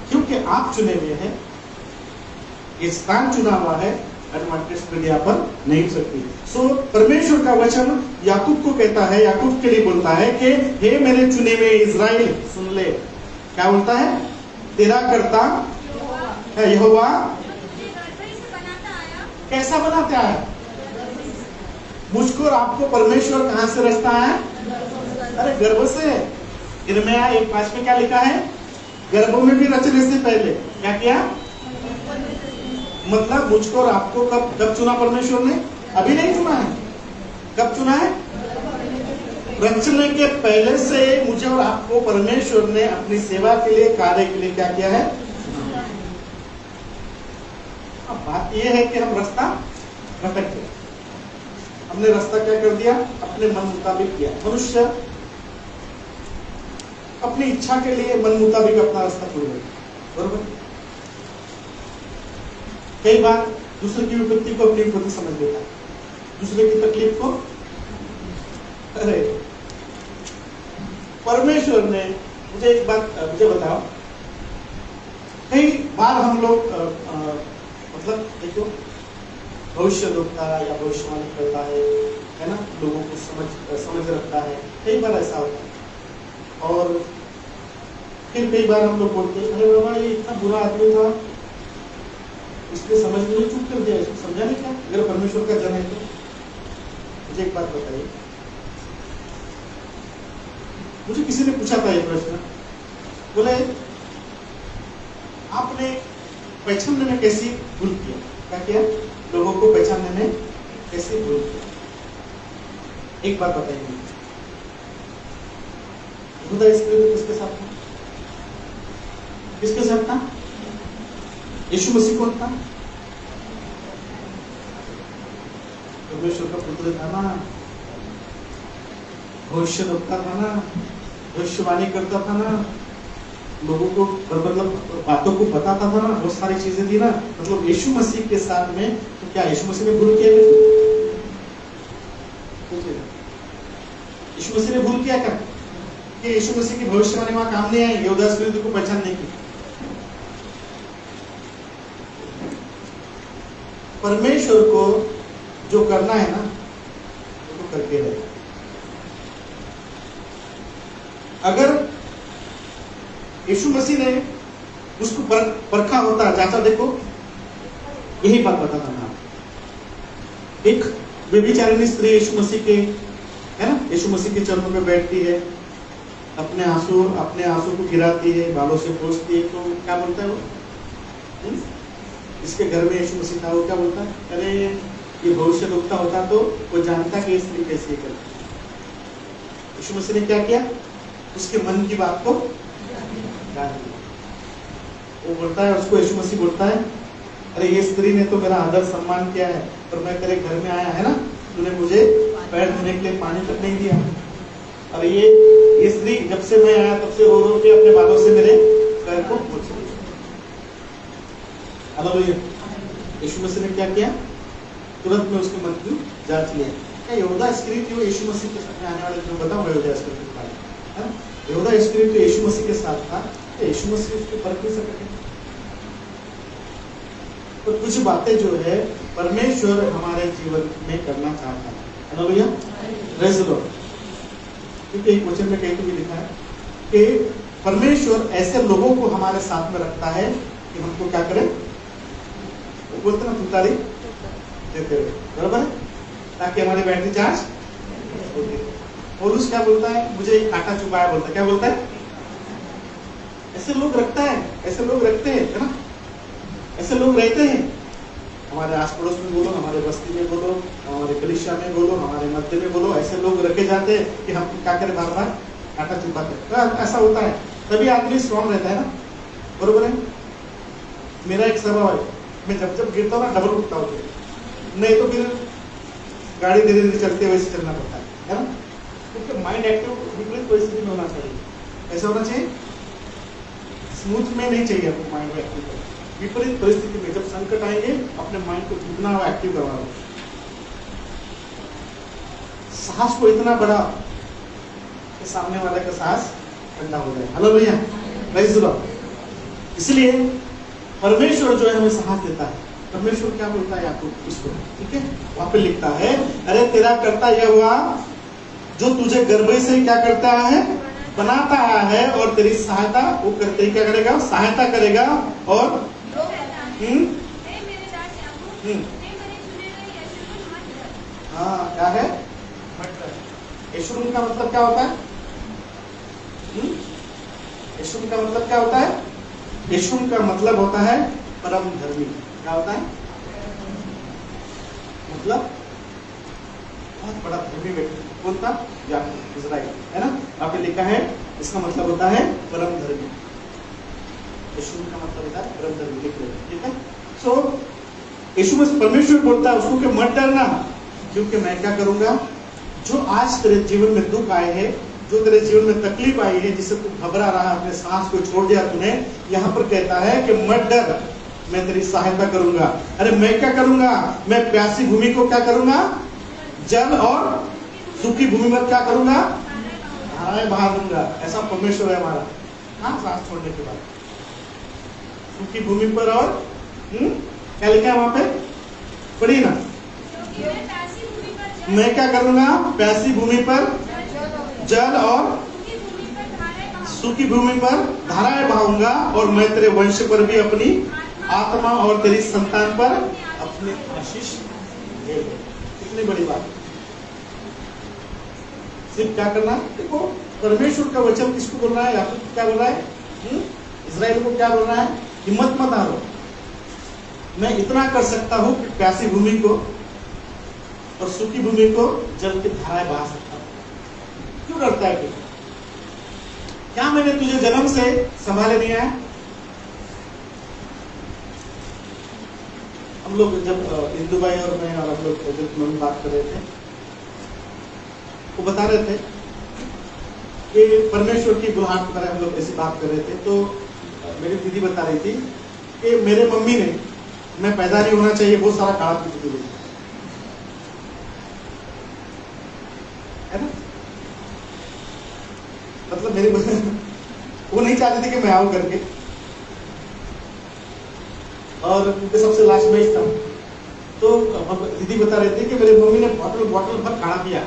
क्योंकि आप चुने हुए हैं, ये स्थान चुना हुआ है, एडवांटेज में यहाँ पर नहीं हो सकती। सो परमेश्वर का वचन याकूब को कहता है, याकूब के लिए बोलता है कि हे मेरे चुने में इज़राइल सुन ले। क्या बोलता है? तेरा कर्ता है यहोवा कैसा बनाते आया? मुझको और आपको परमेश्वर कहां से रचता है? अरे गर्भ से। यिर्मयाह 1:5 में क्या लिखा है? गर्भों में भी रचने से पहले क्या किया? मतलब मुझको और आपको कब चुना परमेश्वर ने? अभी नहीं चुना है। कब चुना है? रचने के पहले से मुझे और आपको परमेश्वर ने अपनी सेवा के लिए, कार्य के लिए क्या किया है? अब बात यह है कि हम रास्ता भटक गए। हमने रास्ता क्या कर दिया? अपने मन मुताबिक किया। मनुष्य अपनी इच्छा के लिए मन मुताबिक अपना रास्ता चुन गए। बरोबर? कई बार दूसरे की विपत्ति को अपनी विपत्ति समझ लेता है, दूसरे की तकलीफ को। अरे परमेश्वर ने मुझे एक बात मुझे बताओ, कई बार हम लोग मतलब देखो भविष्य देखता है या भविष्यवाणी करता है ना, लोगों को समझ रखता है। कई बार ऐसा होता है और फिर कई बार हम लोग बोलते हैं अरे बाबा ये इतना बुरा आदमी था, इसने समझ में नहीं, चुप कर दिया, इसको समझा नहीं क्या? अगर परमेश्वर का जन है तो मुझे एक बात बताइए, मुझे किसी ने पूछा था ये प्रश्न, बोले आपने पहचानने में कैसी भूल किया? क्या किया? लोगों को पहचानने में कैसी भूल किया? एक बात बताइए, यहूदा इस्करियोती किसके साथ था? किसके साथ था? यीशु मसीह कौन था? परमेश्वर का पुत्र था ना, भविष्य देखता था ना, भविष्यवाणी करता था ना, लोगों को मतलब बातों को बताता था ना, बहुत सारी चीजें थी ना। मतलब यीशु मसीह के साथ में तो क्या यीशु मसीह ने भूल किया? यीशु मसीह ने भूल किया क्या कि यीशु मसीह की भविष्यवाणी वहां काम नहीं आई यहूदा इस्करियोती को पहचानने की? परमेश्वर को जो करना है ना वो तो करके रहे। अगर यीशु मसीह ने उसको परखा होता, जांचा, देखो यही बात बताता ना। एक व्यभिचारिणी स्त्री यीशु मसीह के है ना, यीशु मसीह के चरणों पे बैठती है, अपने आंसू को गिराती है, बालों से पोंछती है, तो क्या बोलता है वो? इसके घर में यीशु मसीह था, वो क्या बोलता है? अरे ये भविष्य देखता होता तो वो जानता कि स्त्री कैसे करती। यीशु मसीह ने क्या किया? उसके मन की बात को जान लिया। वो बोलता है, उसको यीशु मसीह बोलता है, अरे ये स्त्री ने तो मेरा आदर सम्मान किया है, पर मैं तेरे घर में आया है ना, तूने मुझे पैर धोने के लिए पानी तक नहीं दिया। और ये स्त्री जब से मैं आया तब से रो रो के अपने बालों से मेरे पैर को पोंछ रही है। हालेलुया। यीशु मसीह ने क्या किया? तुरंत में उसके मन की जांच लिया। क्या यहूदा इस्करियोती वो यीशु मसीह के साथ आने वाले जो बताऊं यहूदा इस्करियोती के बारे में, है ना? यहूदा इस्करियोती यीशु मसीह के साथ था, तो यीशु मसीह उसको परख नहीं सके। तो कुछ बातें जो है परमेश्वर हमारे जीवन में करना चाहता है। Hallelujah, praise the Lord. क्योंकि एक वचन में कहीं तो भी लिखा है कि परमेश्वर ऐसे लोगों को हमारे साथ में रखता है कि हमको क्या करें? वो बोलते ना तुतारी देते हुए, बराबर है, ताकि हमारी बैटरी चार्ज होती है। और उस क्या बोलता है? मुझे एक कांटा चुभाया बोलता है। क्या बोलता है? ऐसे लोग रखता है, ऐसे लोग रखते हैं, है ना? ऐसे लोग रहते हैं हमारे आस पड़ोस में बोलो, हमारे बस्ती में बोलो, हमारे कलीसिया में बोलो, हमारे मध्य में बोलो, ऐसे लोग रखे जाते हैं कि हम क्या करें? बार बार कांटा चुभाते हैं। ऐसा होता है, तभी आदमी स्ट्रॉन्ग रहता है ना, बरोबर है? मेरा एक स्वभाव है, मैं जब गिरता हूँ ना डबल उठता हूँ, नहीं तो फिर गाड़ी धीरे धीरे चलते हुए चलना पड़ता है ना? क्योंकि माइंड एक्टिव विपरीत परिस्थिति में होना चाहिए। ऐसा होना चाहिए, स्मूथ में नहीं चाहिए आपको माइंड को एक्टिव करना। विपरीत परिस्थिति में जब संकट आएंगे अपने माइंड को जितना एक्टिव करवाओ, साहस को इतना बड़ा कि सामने वाले का साहस ठंडा हो जाए। Hallelujah, praise the Lord. इसलिए परमेश्वर जो है हमें साहस देता है। परमेश्वर क्या बोलता है याकूब इसको, ठीक है, वहां पे लिखता है, अरे तेरा करता यह हुआ जो तुझे गर्भ से क्या करता है, बनाता आया है, और तेरी सहायता वो करते ही क्या करेगा, सहायता करेगा। और हाँ क्या है, यशूरुन का मतलब क्या होता है, यशूरुन का मतलब क्या होता है, यशूरुन का मतलब होता है परम धर्मी। क्या होता है, मतलब बहुत बड़ा धर्मी व्यक्ति। कौन था, याकूब, इजराइल, है ना, वहां पे लिखा है, इसका मतलब होता है परम धर्मी। यशूरुन का मतलब होता है परम धर्मी, लिख लो, ठीक है। सो यीशु में परमेश्वर बोलता है उसको कि मत डरना, क्योंकि मैं क्या करूंगा, जो आज तेरे जीवन में दुख आए हैं, जो तेरे जीवन में तकलीफ आई है, जिससे तू घबरा रहा, अपने सांस को छोड़ दिया तूने, यहाँ पर कहता है कि मत डर, मैं तेरी सहायता करूंगा। अरे मैं क्या करूंगा, मैं प्यासी भूमि को क्या करूंगा, जल और सूखी भूमि पर क्या करूंगा, धाराएं बहा दूंगा। ऐसा परमेश्वर है हमारा। हाँ, सांस छोड़ने के बाद सूखी भूमि पर, और क्या लिखा है वहां पे, पढ़िए ना, मैं क्या करूंगा, प्यासी भूमि पर जल और सूखी भूमि पर धाराएं बहाऊंगा, और मैं तेरे वंश पर भी अपनी आत्मा और तेरी संतान पर अपनी आशीष दूंगा। कितनी बड़ी बात। सिर्फ क्या करना, देखो परमेश्वर का वचन किसको बोल रहा है, याकूब क्या बोल रहा है, इजराइल को क्या बोल रहा है, हिम्मत मत हारो, मैं इतना कर सकता हूं कि प्यासी भूमि को और सूखी भूमि को जल की धाराएं बहा सकता हूं। क्यों डरता है फिर? क्या मैंने तुझे जन्म से संभाले दिया है? हम लोग जब इंदु भाई और मैं और हम लोग जब मम्मी बात कर रहे थे, वो बता रहे थे कि परमेश्वर की बुलाहट के बारे में हम लोग ऐसी बात कर रहे थे, तो मेरी दीदी बता रही थी कि मेरे मम्मी ने, मैं पैदा नहीं होना चाहिए, बहुत सारा काला पी चुकी है ना, मतलब मेरी वो नहीं चाहती थी कि मैं आऊं करके, और उनके सबसे लास्ट में ही था। तो दीदी बता रहे थे कि मेरी मम्मी ने बॉटल भर खाना पिया,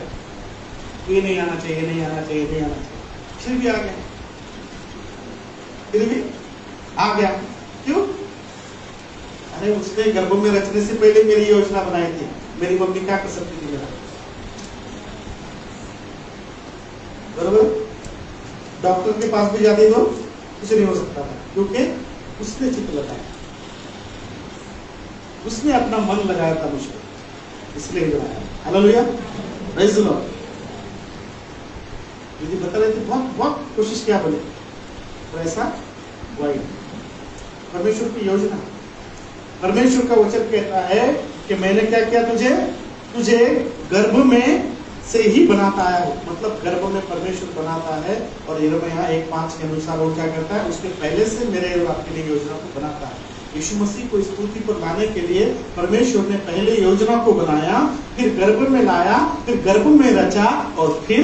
ये नहीं आना चाहिए, नहीं आना चाहिए, नहीं आना चाहिए, फिर भी आ गया, फिर भी आ गया। क्यों? अरे उसने गर्भ में रचने से पहले मेरी योजना बनाई थी, मेरी मम्मी क्या कर सकती थी मेरा, बरोबर। डॉक्टर के पास भी जाती तो कुछ नहीं हो सकता था, क्योंकि उसने चित्त लगाया, उसने अपना मन लगाया था मुझ पर, इसलिए लगाया। Hallelujah, praise the Lord. यदि बता रहे थे बहुत बहुत कोशिश किया बोले, तो ऐसा हुआ ही। परमेश्वर की योजना, परमेश्वर का वचन कहता है कि मैंने क्या किया, तुझे गर्भ में से ही बनाता आया हूं, मतलब गर्भ में परमेश्वर बनाता है। और यिर्मयाह 1:5 के अनुसार वो क्या करता है, उसके पहले से मेरे और आपके लिए योजना को बनाता है। यीशु मसीह को इस पृथ्वी पर लाने के लिए परमेश्वर ने पहले योजना को बनाया, फिर गर्भ में लाया, फिर गर्भ में रचा, और फिर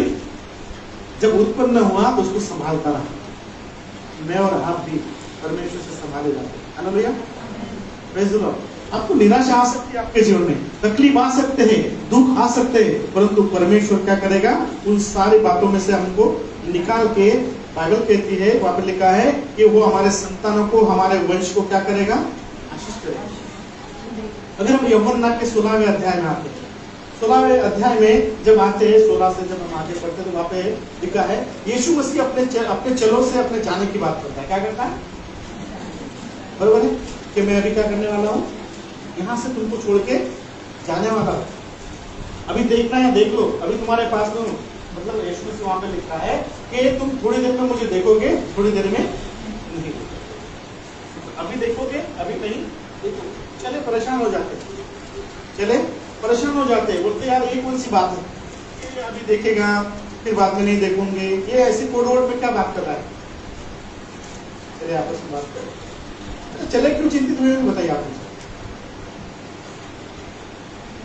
जब उत्पन्न हुआ तो उसको संभालता रहा। मैं और आप भी परमेश्वर से संभाले जाते हैं। Hallelujah, praise the Lord. आपको निराशा आ सकती है, आपके जीवन में तकलीफ आ सकते हैं, दुख आ सकते हैं, परंतु परमेश्वर क्या करेगा, उन सारी बातों में से हमको निकाल के, बाइबल कहती है, वहां पर लिखा है कि वो हमारे संतानों को, हमारे वंश को क्या करेगा, आशीष करेगा। अगर हम यूहन्ना के 16वें अध्याय में आते हैं, 16वें अध्याय में जब आते हैं, 16 से जब हम आगे पढ़ते हैं, तो वहां पे लिखा है यीशु मसीह अपने चलो से अपने जाने की बात करता है। क्या करता है, बरोबर है, कि मैं अभी क्या करने वाला हूँ, यहाँ से तुमको छोड़ के जाने वाला हूँ, अभी देखना है देख लो, अभी तुम्हारे पास तो, मतलब यीशु मसीह वहां पे लिखा है कि तुम थोड़ी देर में मुझे देखोगे, थोड़ी देर में नहीं, अभी देखोगे, अभी नहीं देखोगे। चले परेशान हो जाते, चले परेशान हो जाते, बोलते यार ये कौन सी बात है, ये अभी देखेगा फिर बाद में नहीं देखूंगे, ये ऐसी कोड में क्या बात कर रहा है। चले आपस में बात करें, चले क्यों चिंतित हुए, बताइए आप मुझे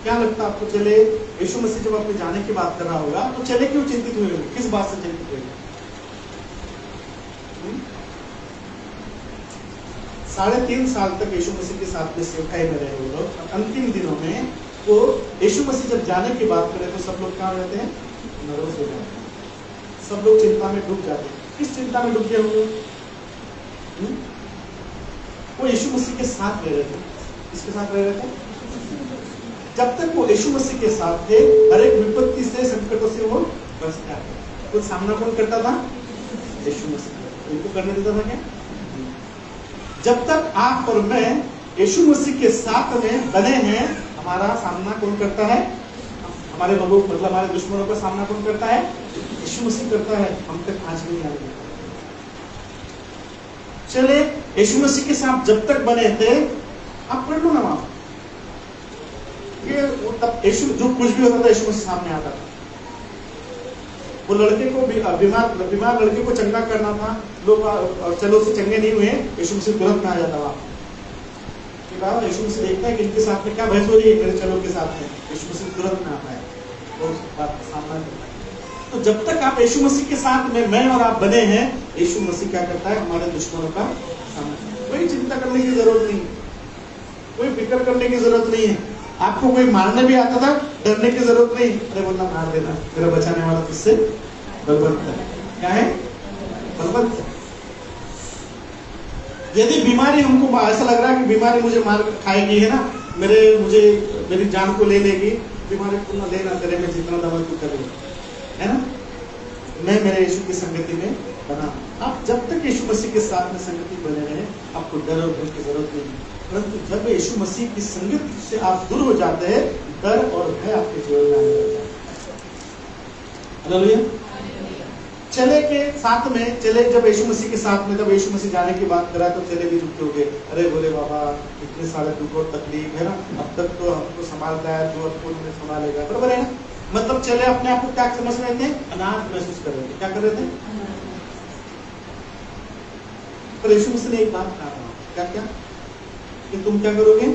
क्या लगता है आपको। चले यीशु मसीह जब अपने जाने की बात कर रहा होगा तो चले क्यों चिंतित हुए, किस बात से चिंतित हुए? 3.5 साल तक यीशु मसीह के साथ में सेवकाई में रहे वो लोग। और अंतिम दिनों में वो यीशु मसीह जब जाने की बात करें तो सब लोग कहाँ रहते हैं? नर्वस हो जाते हैं, सब लोग चिंता में डूब जाते हैं। किस चिंता में डूब गए होंगे? वो यीशु मसीह के साथ रह रहे थे। किसके साथ रह रहे थे? जब तक वो यीशु मसीह के साथ थे, हर एक विपत्ति से, संकटों से वो बच गया। तो सामना कौन करता था? यीशु मसीह। उनको करने देता था क्या? जब तक आप और मैं यीशु मसीह के साथ में बने हैं, हमारा सामना कौन करता है? हमारे लोगों, मतलब हमारे दुश्मनों का सामना कौन करता है? यीशु मसीह करता है। हम तक आज भी नहीं आएंगे। चले, यीशु मसीह के साथ जब तक बने थे, आप पढ़ लो ना वहां, ये तब यीशु जो कुछ भी होता था यीशु मसीह सामने आता था। वो लड़के को बीमार लड़के को चंगा करना था, लोग चलो उससे चंगे नहीं हुए, यीशु मसीह तुरंत में आ जाता वहां। यीशु मसीह देखता है कि इनके साथ में क्या बहस हो रही है मेरे चलो के साथ में, यीशु मसीह तुरंत में आता है और उस बात का सामना करता है। तो जब तक आप यीशु मसीह के साथ में मैं और आप बने हैं, यीशु मसीह क्या करता है? हमारे दुश्मनों का सामना। कोई चिंता करने की जरूरत नहीं, कोई फिक्र करने की जरूरत नहीं है। आपको कोई मारने भी आता था, डरने की जरूरत नहीं। अरे बोलना मार देना, मेरा बचाने वाला किससे? बलवंत है। क्या है? बलवंत है। यदि बीमारी हमको ऐसा लग रहा है कि बीमारी मुझे मार खाएगी, है ना, मेरी जान को ले लेगी, बीमारी को ना लेना, तेरे में जितना दवा तू करेगा, है ना। मैं मेरे यीशु की संगति में बना। आप जब तक यीशु मसीह के साथ में संगति बने रहे, आपको डर और भय की जरूरत नहीं। परंतु जब यीशु मसीह की संगति से आप दूर हो जाते हैं, डर और भय आपके जीवन में आने लग जाता है। हालेलुया। चले के साथ में चले, जब यीशु मसीह के साथ में, जब यीशु मसीह जाने की बात करा तो चले भी दुखी हो गए। अरे बोले बाबा, इतने सारे दुख और तकलीफ है ना, अब तक तो हमको संभालता है, जो आपको नहीं संभालेगा, बराबर है ना। मतलब चले अपने आप को क्या समझ रहे थे? अनाथ महसूस कर रहे थे। क्या कर रहे थे? पर यीशु मसीह ने एक बात कहा, क्या क्या? कि तुम क्या करोगे?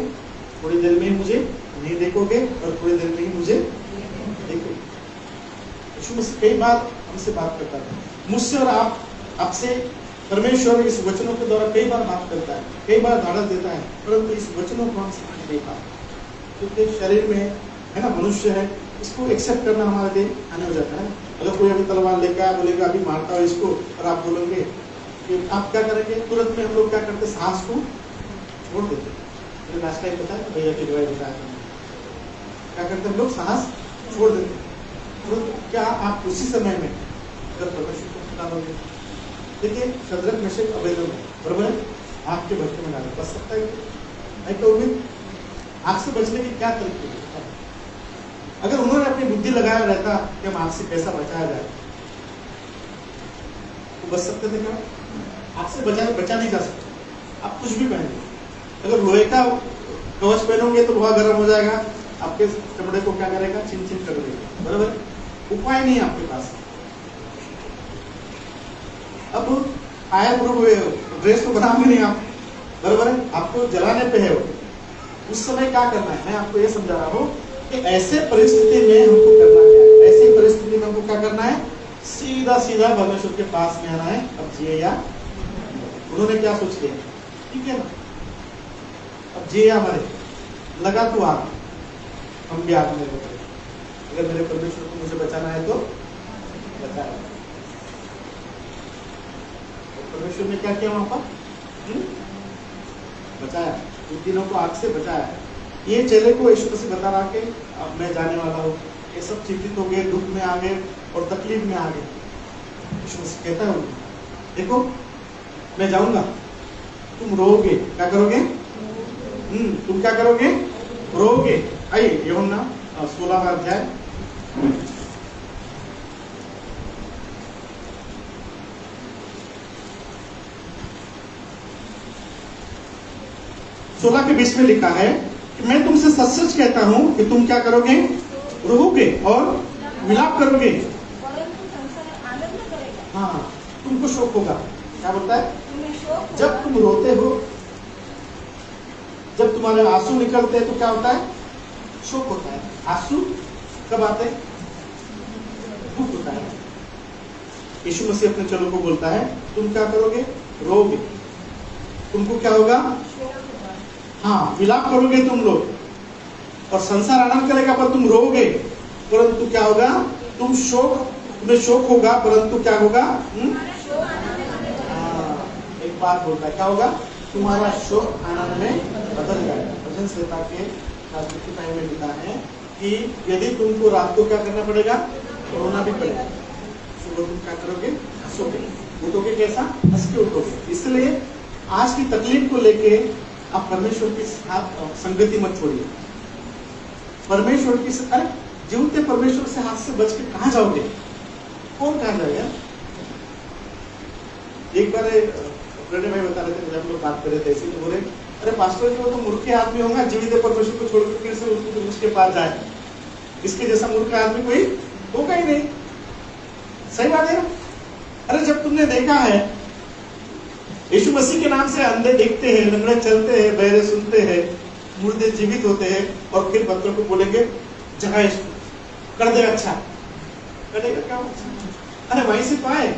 थोड़ी देर में ही मुझे नहीं देखोगे और थोड़ी देर में ही मुझे देखोगे। यीशु मसीह कई बार हमसे बात करता था, मुझसे और आपसे। परमेश्वर इस वचनों के द्वारा कई बार बात करता है, कई बार धारस देता है, परंतु इस वचनों को हम समझ नहीं पाते, क्योंकि शरीर में है ना, मनुष्य है, इसको एक्सेप्ट करना हमारे लिए आने हो जाता है। अगर कोई अभी तलवार लेकर आया, बोलेगा अभी मारता हो इसको, और आप बोलेंगे कि आप क्या करेंगे? तुरंत में हम लोग क्या करते? सांस को छोड़ देते। मेरे लास्ट टाइम बताया था, भैया की दवाई बताया था, क्या करते हम लोग? सांस छोड़ देते। तो क्या आप उसी समय में अगर परमेश्वर को पुकारोगे? देखिए, शद्रक मेशक अबेदनगो है, बराबर है, आग के भट्टे में डाला, बच सकता है तो उम्मीद आग से बचने की क्या तरीके है? अगर उन्होंने अपनी बुद्धि लगाया रहता कि हम आग से कैसा बचाया जाए, तो बच सकते थे क्या? आग से बचा नहीं जा सकता। आप कुछ भी पहने, अगर लोहे का कवच पहनोगे तो लोहा गर्म हो जाएगा, आपके चमड़े को क्या करेगा? चिन चिन कर देगा, बराबर। उपाय नहीं है आपके पास। अब फायर प्रूफ ड्रेस तो बनाओगे नहीं आप, बराबर है, आपको जलाने पे है वो। उस समय क्या करना है? मैं आपको ये समझा रहा हूँ कि ऐसे परिस्थिति में हमको करना क्या है। ऐसी परिस्थिति में हमको क्या करना है? सीधा सीधा परमेश्वर के पास में आना है। अब जिए या उन्होंने क्या सोच लिया? ठीक है ना, अब जिए या मरे, लगा तो आग, हम भी आग में लगे। अगर मेरे परमेश्वर को मुझे बचाना है तो बचाया। परमेश्वर ने क्या किया वहां पर? बचाया, उन तीनों को आग से बचाया। ये चेले को यीशु मसीह बता रहा कि अब मैं जाने वाला हूँ, ये सब चिंतित हो गए, दुख में आ गए और तकलीफ में आ गए। यीशु मसीह कहता है देखो मैं जाऊंगा, तुम रोओगे, क्या करोगे? तुम क्या करोगे? रोओगे। आइए यूहन्ना 16वां अध्याय, सोलह के 20 में लिखा है कि मैं तुमसे सच सच कहता हूं कि तुम क्या करोगे? रोओगे और विलाप करोगे, हाँ, तुमको शोक होगा। क्या बोलता है? जब तुम रोते हो, जब तुम्हारे आंसू निकलते हैं तो क्या होता है? शोक होता है। आंसू कब आते हैं? दुख होता है। यीशु मसीह अपने चेलों को बोलता है तुम क्या करोगे? रोगे। तुमको क्या होगा? हाँ, विलाप करोगे तुम लोग, और संसार आनंद करेगा पर तुम रोओगे, परंतु क्या होगा? तुम्हें शोक होगा, परंतु क्या होगा? एक बात बोलता है, क्या होगा? तुम्हारा शोक आनंद में बदल जाएगा। भजन संहिता के शास्त्र की टाइम में लिखा है कि यदि तुमको रात को क्या करना पड़ेगा? रोना भी पड़ेगा, सुबह तुम क्या करोगे? हंसोगे, उठोगे कैसा? हंस के उठोगे। इसलिए आज की तकलीफ को लेके आप परमेश्वर की साथ संगति मत छोड़िए। परमेश्वर की अरे जीवते परमेश्वर से हाथ से बच के कहाँ जाओगे? कौन कहाँ जाएगा? एक बार प्रणय भाई बता रहे थे, जब लोग बात कर रहे थे ऐसे, तो बोले अरे पास्टर जी वो तो मूर्ख आदमी होगा, जीवित परमेश्वर को छोड़कर फिर से उसके पास जाए, इसके जैसा मूर्ख आदमी कोई होगा ही नहीं। सही बात है। अरे जब तुमने देखा है यीशु मसीह के नाम से अंधे देखते हैं, लंगड़े चलते हैं, बहरे सुनते हैं, मुर्दे जीवित होते हैं, और फिर बच्चों को बोलेंगे जगह कर दे, अच्छा करेगा क्या? अरे वहीं से तो आए,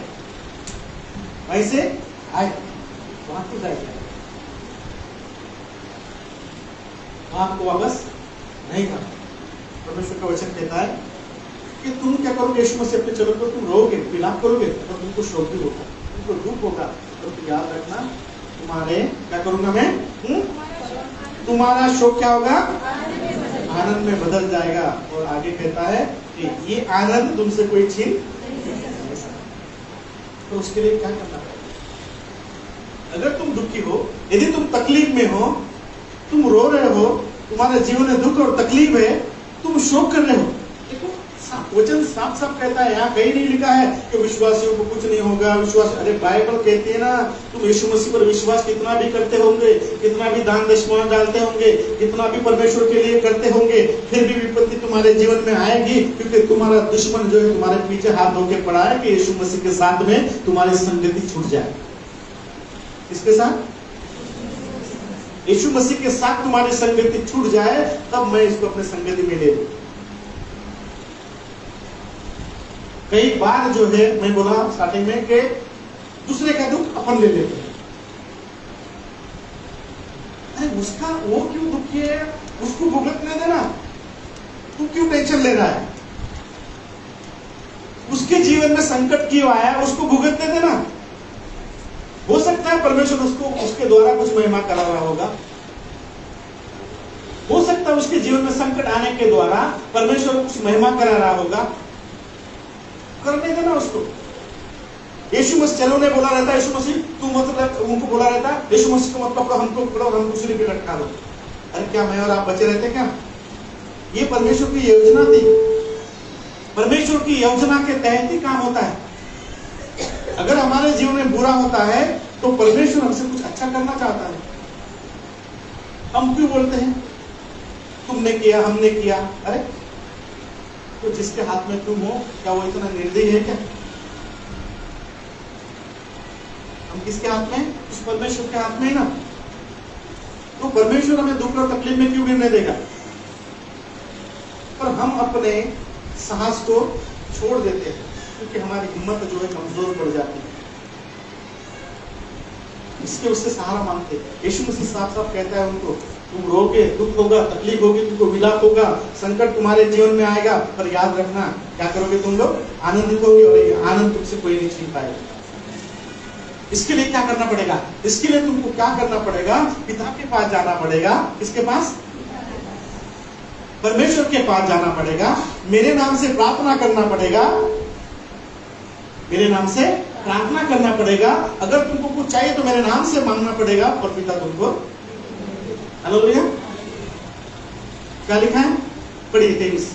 वहीं से आए, वहां तो जाएगा, वहां आपको वापस नहीं था। परमेश्वर का वचन कहता है कि तुम क्या करोगे? यीशु मसीह पे चलो तो तुम रोगे, विलाप करोगे, और तुमको शोक भी होगा, तुमको दुख होगा, तो याद रखना तुम्हारे क्या करूंगा मैं? तुम्हारा शोक क्या होगा? आनंद में बदल जाएगा। और आगे कहता है कि ये आनंद तुमसे कोई छीन नहीं सकता। तो उसके लिए क्या करना पड़ेगा? अगर तुम दुखी हो, यदि तुम तकलीफ में हो, तुम रो रहे हो, तुम्हारे जीवन में दुख और तकलीफ है, तुम शोक कर रहे हो, देखो वचन साफ साफ कहता है, यहाँ कहीं नहीं लिखा है कि विश्वासियों को कुछ नहीं होगा। विश्वास, अरे बाइबल कहती है ना, तुम यीशु मसीह पर विश्वास कितना भी करते होंगे, कितना भी दान दशमांश डालते होंगे, कितना भी परमेश्वर के लिए करते होंगे, फिर भी विपत्ति तुम्हारे जीवन में आएगी, क्योंकि तुम्हारा दुश्मन जो है तुम्हारे पीछे हाथ धो के पड़ा है कि यीशु मसीह के साथ में तुम्हारी संगति छूट जाए। किसके साथ? यीशु मसीह के साथ तुम्हारी संगति छूट जाए, तब मैं इसको अपने संगति में ले लूं। कई बार जो है, मैं बोला स्टार्टिंग में कि दूसरे का दुख अपन ले लेते हैं। अरे उसका वो क्यों दुखी है, उसको भुगतने देना, तू क्यों टेंशन ले रहा है? उसके जीवन में संकट क्यों आया, उसको भुगतने देना। हो सकता है परमेश्वर उसको उसके द्वारा कुछ महिमा करा रहा होगा, हो सकता है उसके जीवन में संकट आने के द्वारा परमेश्वर कुछ महिमा करा रहा होगा, करने देना उसको। यीशु मसीह चलो ने बोला रहता, यीशु मसीह तू मतलब उनको बोला रहता, यीशु मसीह को मत पकड़ो, हमको पकड़ो, हमको सूली पे लटका दो। अरे क्या मैं और आप बचे रहते क्या? ये परमेश्वर की योजना थी। परमेश्वर की योजना के तहत ही काम होता है। अगर हमारे जीवन में बुरा होता है तो परमेश्वर हमसे कुछ अच्छा करना चाहता है। हम क्यों बोलते हैं तुमने किया, हमने किया? अरे तो जिसके हाथ में तुम हो, क्या वो इतना निर्दयी है क्या? हम किसके हाथ में? उस परमेश्वर के हाथ में ही ना। तो परमेश्वर हमें दुख और तकलीफ में क्यों गिरने देगा? पर हम अपने साहस को छोड़ देते हैं, क्योंकि हमारी हिम्मत जो है कमजोर पड़ जाती है, इसके उससे सहारा मांगते हैं। यीशु मसीह साफ साफ कहता है उनको, तुम रोगे, दुख होगा, तकलीफ होगी, तुमको विलाप होगा, संकट तुम्हारे जीवन में आएगा, पर याद रखना क्या करोगे तुम लोग? आनंदित होगे, और ये आनंद तुमसे कोई नहीं छीन पाएगा। इसके लिए क्या करना पड़ेगा? इसके लिए तुमको क्या करना पड़ेगा? पिता के पास जाना पड़ेगा। किसके पास? परमेश्वर के पास जाना पड़ेगा। मेरे नाम से प्रार्थना करना पड़ेगा, मेरे नाम से प्रार्थना करना पड़ेगा। अगर तुमको कुछ चाहिए तो मेरे नाम से मांगना पड़ेगा, और पिता तुमको। हालेलुया। क्या लिखा है? पढ़िए 23।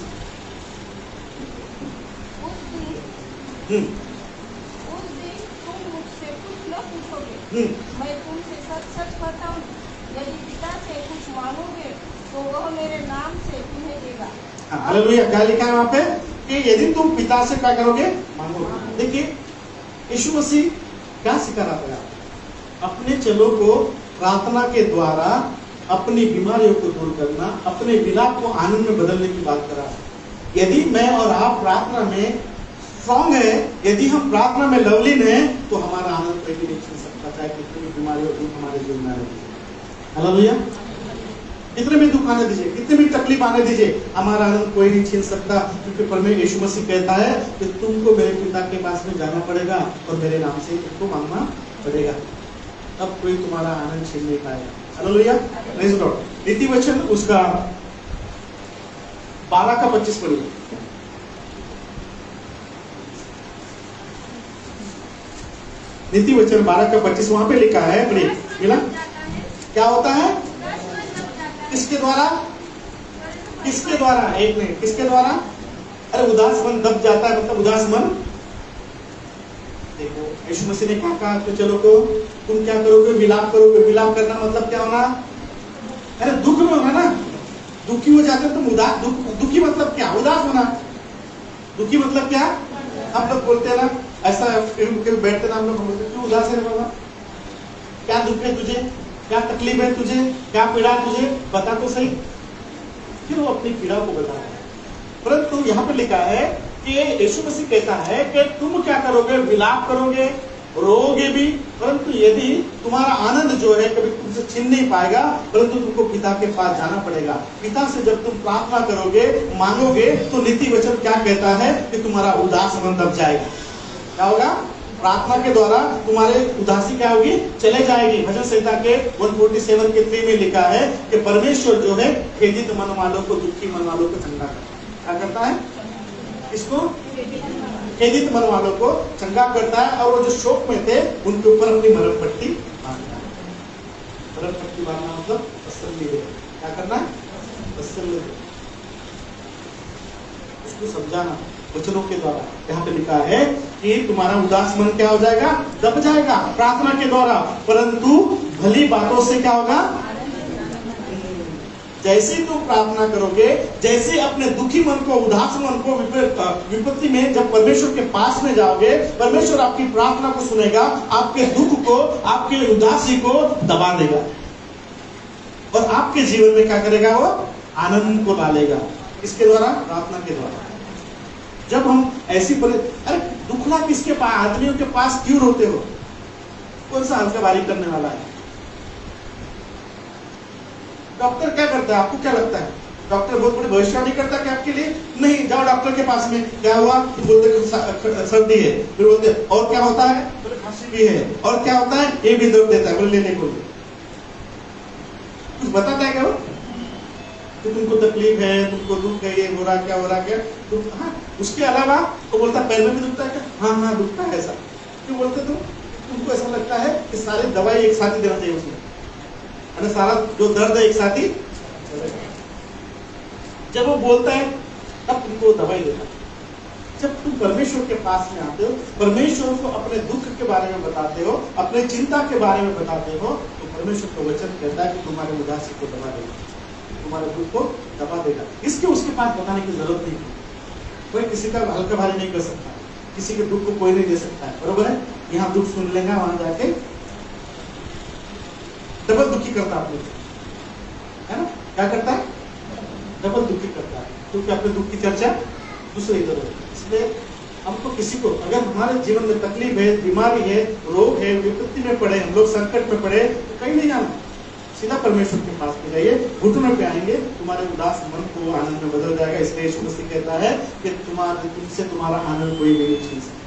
मैं तुमसे सच सच कहता हूँ, यदि पिता से कुछ मांगोगे तो वह मेरे नाम से तुम्हें देगा। हालेलुया। क्या लिखा है वहां पे? कि यदि तुम पिता से क्या करोगे? मांगोगे। देखिए यीशु मसीह क्या सिखा रहा था? अपने चलो को प्रार्थना के द्वारा अपनी बीमारियों को दूर करना, अपने विलाप को आनंद में बदलने की बात कर रहा है। यदि मैं और आप प्रार्थना में स्ट्रांग है, यदि हम प्रार्थना में लवलीन है, तो हमारा आनंद कोई भी नहीं छीन सकता, चाहे कितनी भी बीमारी और दुख हमारे जीवन में आने दीजिए। हालेलुया। कितने भी दुख आने दीजिए, कितने भी तकलीफ आने दीजिए, हमारा आनंद कोई नहीं छीन सकता, क्योंकि परमेश्वर यीशु मसीह कहता है कि तुमको मेरे पिता के पास में जाना पड़ेगा और मेरे नाम से तुमको मांगना पड़ेगा, तब कोई तुम्हारा आनंद छीन नहीं पाएगा। हालेलुया। Praise God. नीति वचन उसका 12 का 25 पढ़िए। नीति वचन 12 का 25 वहां पे लिखा है, पढ़िए। मिला? क्या होता है? किसके द्वारा? किसके द्वारा? एक मिनट, किसके द्वारा? अरे उदास मन दब जाता है, मतलब उदास मन। देखो यीशु मसीह ने क्या कहा कि चलो को तुम क्या करोगे? विलाप करोगे। विलाप करना मतलब क्या होना? अरे दुख में होना ना, दुखी हो जाते तुम उदास। दुखी मतलब क्या? उदास होना। दुखी मतलब क्या? हम लोग बोलते हैं ना, ऐसा बैठते ना हम लोग बोलते, क्यों उदास है बाबा? क्या दुख है तुझे? क्या तकलीफ है तुझे? क्या पीड़ा है तुझे? बता तो सही। फिर वो अपनी पीड़ा को बता रहा है। परंतु यहाँ पे लिखा है कि यीशु मसीह कहता है कि तुम क्या करोगे? विलाप करोगे, रोओगे भी, परंतु यदि तुम्हारा आनंद जो है कभी तुमसे छीन नहीं पाएगा, परंतु तुमको पिता के पास जाना पड़ेगा। पिता से जब तुम प्रार्थना करोगे, मांगोगे, तो नीति वचन क्या कहता है कि तुम्हारा उदास मन दब जाएगा। क्या होगा? प्रार्थना के द्वारा तुम्हारे उदासी क्या होगी? चले जाएगी। भजन संहिता के 147 के 3 में लिखा है कि परमेश्वर जो है खेदित मन वालों को, दुखी मन वालों को चंगा करता है। क्या करता है? इसको खेदित मन वालों को चंगा करता है, और वो जो शोक में थे उनके ऊपर अपनी मरहम पट्टी बांधता है। मरहम पट्टी बांधना मतलब तसल्ली दे। क्या करना है? तसल्ली दे, उसको समझाना वचनों के द्वारा। यहाँ पे लिखा है कि तुम्हारा उदास मन क्या हो जाएगा? दब जाएगा प्रार्थना के द्वारा, परंतु भली बातों से क्या होगा? जैसे तुम प्रार्थना करोगे, जैसे अपने दुखी मन को, उदास मन को विपत्ति में जब परमेश्वर के पास में जाओगे, परमेश्वर आपकी प्रार्थना को सुनेगा, आपके दुख को, आपके उदासी को दबा देगा, और आपके जीवन में क्या करेगा? वो आनंद को डालेगा। इसके द्वारा? प्रार्थना के द्वारा। जब हम ऐसी अरे दुखला किसके पास, आदमियों के पास क्यों रोते हो? कौन सा हल्का बारी करने वाला है? डॉक्टर क्या करता है? आपको क्या लगता है? डॉक्टर बहुत बड़ी भविष्यवाणी करता है आपके लिए? नहीं। जाओ डॉक्टर के पास में, क्या हुआ? बोलते सर्दी है, फिर बोलते और क्या होता है? बोले खांसी भी है, और क्या होता है? ये भी दर्द देता है, बोले नहीं बोलते। कुछ बताता है क्या वो? तो तुमको तकलीफ है, तुमको दुख है, ये हो रहा क्या, हो रहा क्या? तो हाँ, उसके अलावा तो बोलता पैर में भी दुखता है क्या? हाँ हाँ दुखता है। ऐसा क्यों बोलते तुम? तुमको ऐसा लगता है कि सारी दवाई एक साथ ही देना चाहिए उसमें, है ना? सारा जो दर्द है एक साथ ही। जब वो बोलता है तब तुमको दवाई देता है। जब तुम परमेश्वर के पास में आते हो, परमेश्वर को अपने दुख के बारे में बताते हो, अपने चिंता के बारे में बताते हो, तो परमेश्वर का वचन कहता है कि तुम्हारे उदासी को दबा देगा, तुम्हारे दुख को दबा देगा। इसके उसके पास बताने की जरूरत नहीं है। कोई किसी का हल्का भारी नहीं कर सकता, किसी के दुख को कोई नहीं दे सकता है, बरोबर है? यहाँ दुख सुन लेगा, वहां जाके डबल दुखी करता है, है ना? क्या करता है? डबल दुखी करता है, क्योंकि अपने दुख की चर्चा दूसरे इधर है। इसलिए हमको किसी को, अगर हमारे जीवन में तकलीफ है, बीमारी है, रोग है, विपत्ति में पड़े, हम लोग संकट में पड़े, तो कहीं नहीं जाना, सीधा परमेश्वर के पास में जाइए। घुटनों पे आएंगे, तुम्हारे उदास मन को आनंद में बदल जाएगा। इसलिए यीशु मसीह कहता है कि तुमसे तुम्हारा आनंद कोई भी नहीं छीन सकता।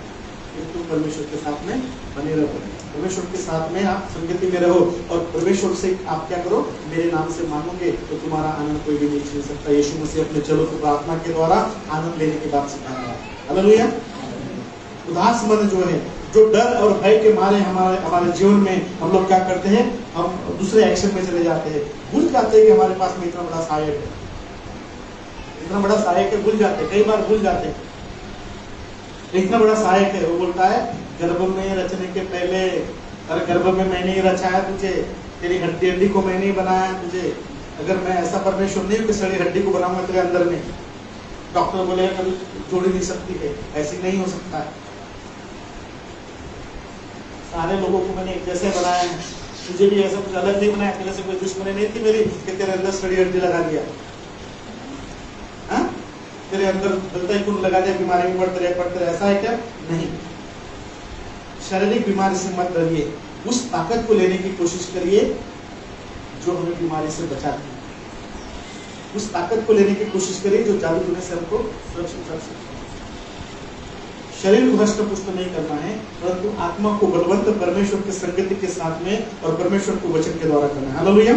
तुम परमेश्वर के साथ में बने रहो, परमेश्वर के साथ में आप संगति में रहो, और परमेश्वर से आप क्या करो? मेरे नाम से मांगोगे तो तुम्हारा आनंद कोई भी नहीं छीन सकता। यीशु मसीह अपने चलो को प्रार्थना के द्वारा आनंद लेने की बात सिखा रहा है। हालेलुया। उदास मन जो है, जो डर और भय के मारे हमारे जीवन में हम लोग क्या करते हैं? हम दूसरे एक्शन में चले जाते हैं, भूल जाते हैं कि हमारे पास में इतना बड़ा सहायक है, इतना बड़ा सहायक है। भूल जाते हैं, कई बार भूल जाते हैं इतना बड़ा सहायक है। वो बोलता है गर्भ में रचने के पहले, अरे गर्भ में मैंने ही रचा है तुझे, तेरी हड्डी को मैंने ही बनाया तुझे। अगर मैं ऐसा परमेश्वर नहीं हूँ कि सड़ी हड्डी को बनाऊंगा तेरे अंदर में, डॉक्टर बोलेगा कभी जोड़ ही नहीं सकती है, ऐसी नहीं हो सकता है। सारे लोगों को मैंने एक जैसे बनाया है, तुझे भी ऐसा कुछ अलग नहीं बनाया, तेरे से कोई दुश्मनी नहीं थी मेरी कि तेरे अंदर सड़ी हड्डी लगा दिया। हाँ? तेरे अंदर दलता ही खून लगा दिया, बीमारी में पड़ते रहे, ऐसा है क्या? नहीं। शारीरिक बीमारी से मत डरिए, उस ताकत को लेने की कोशिश करिए जो हमें बीमारी से बचाती है। उस ताकत को लेने की कोशिश करिए जो जादू टोने से हमको सुरक्षित रख सकती है। शरीर को हष्ट पुष्ट नहीं करना है, परंतु आत्मा को बलवंत परमेश्वर के संगति के साथ में और परमेश्वर को वचन के द्वारा करना है। Hallelujah,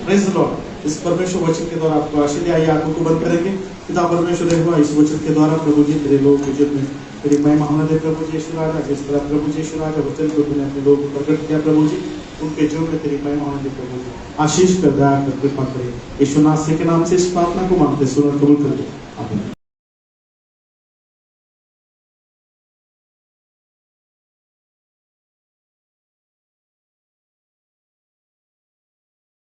praise the Lord. इस परमेश्वर वचन के द्वारा आपको आशीष आइए, आत्मा को बंद करेंगे। पिता परमेश्वर यहोवा, इस वचन के द्वारा प्रभु जी तेरे लोग मुझे में तेरी महिमा होने दे प्रभु जी यीशु राजा। जिस तरह प्रभु जी यीशु राजा वचन को तूने अपने लोग को प्रकट किया प्रभु जी, उनके जीवन में तेरी महिमा होने दे प्रभु जी। आशीष कर, दया कर, कृपा करे। यीशु नासरी के नाम से इस प्रार्थना को मांगते सुन और कबूल करते।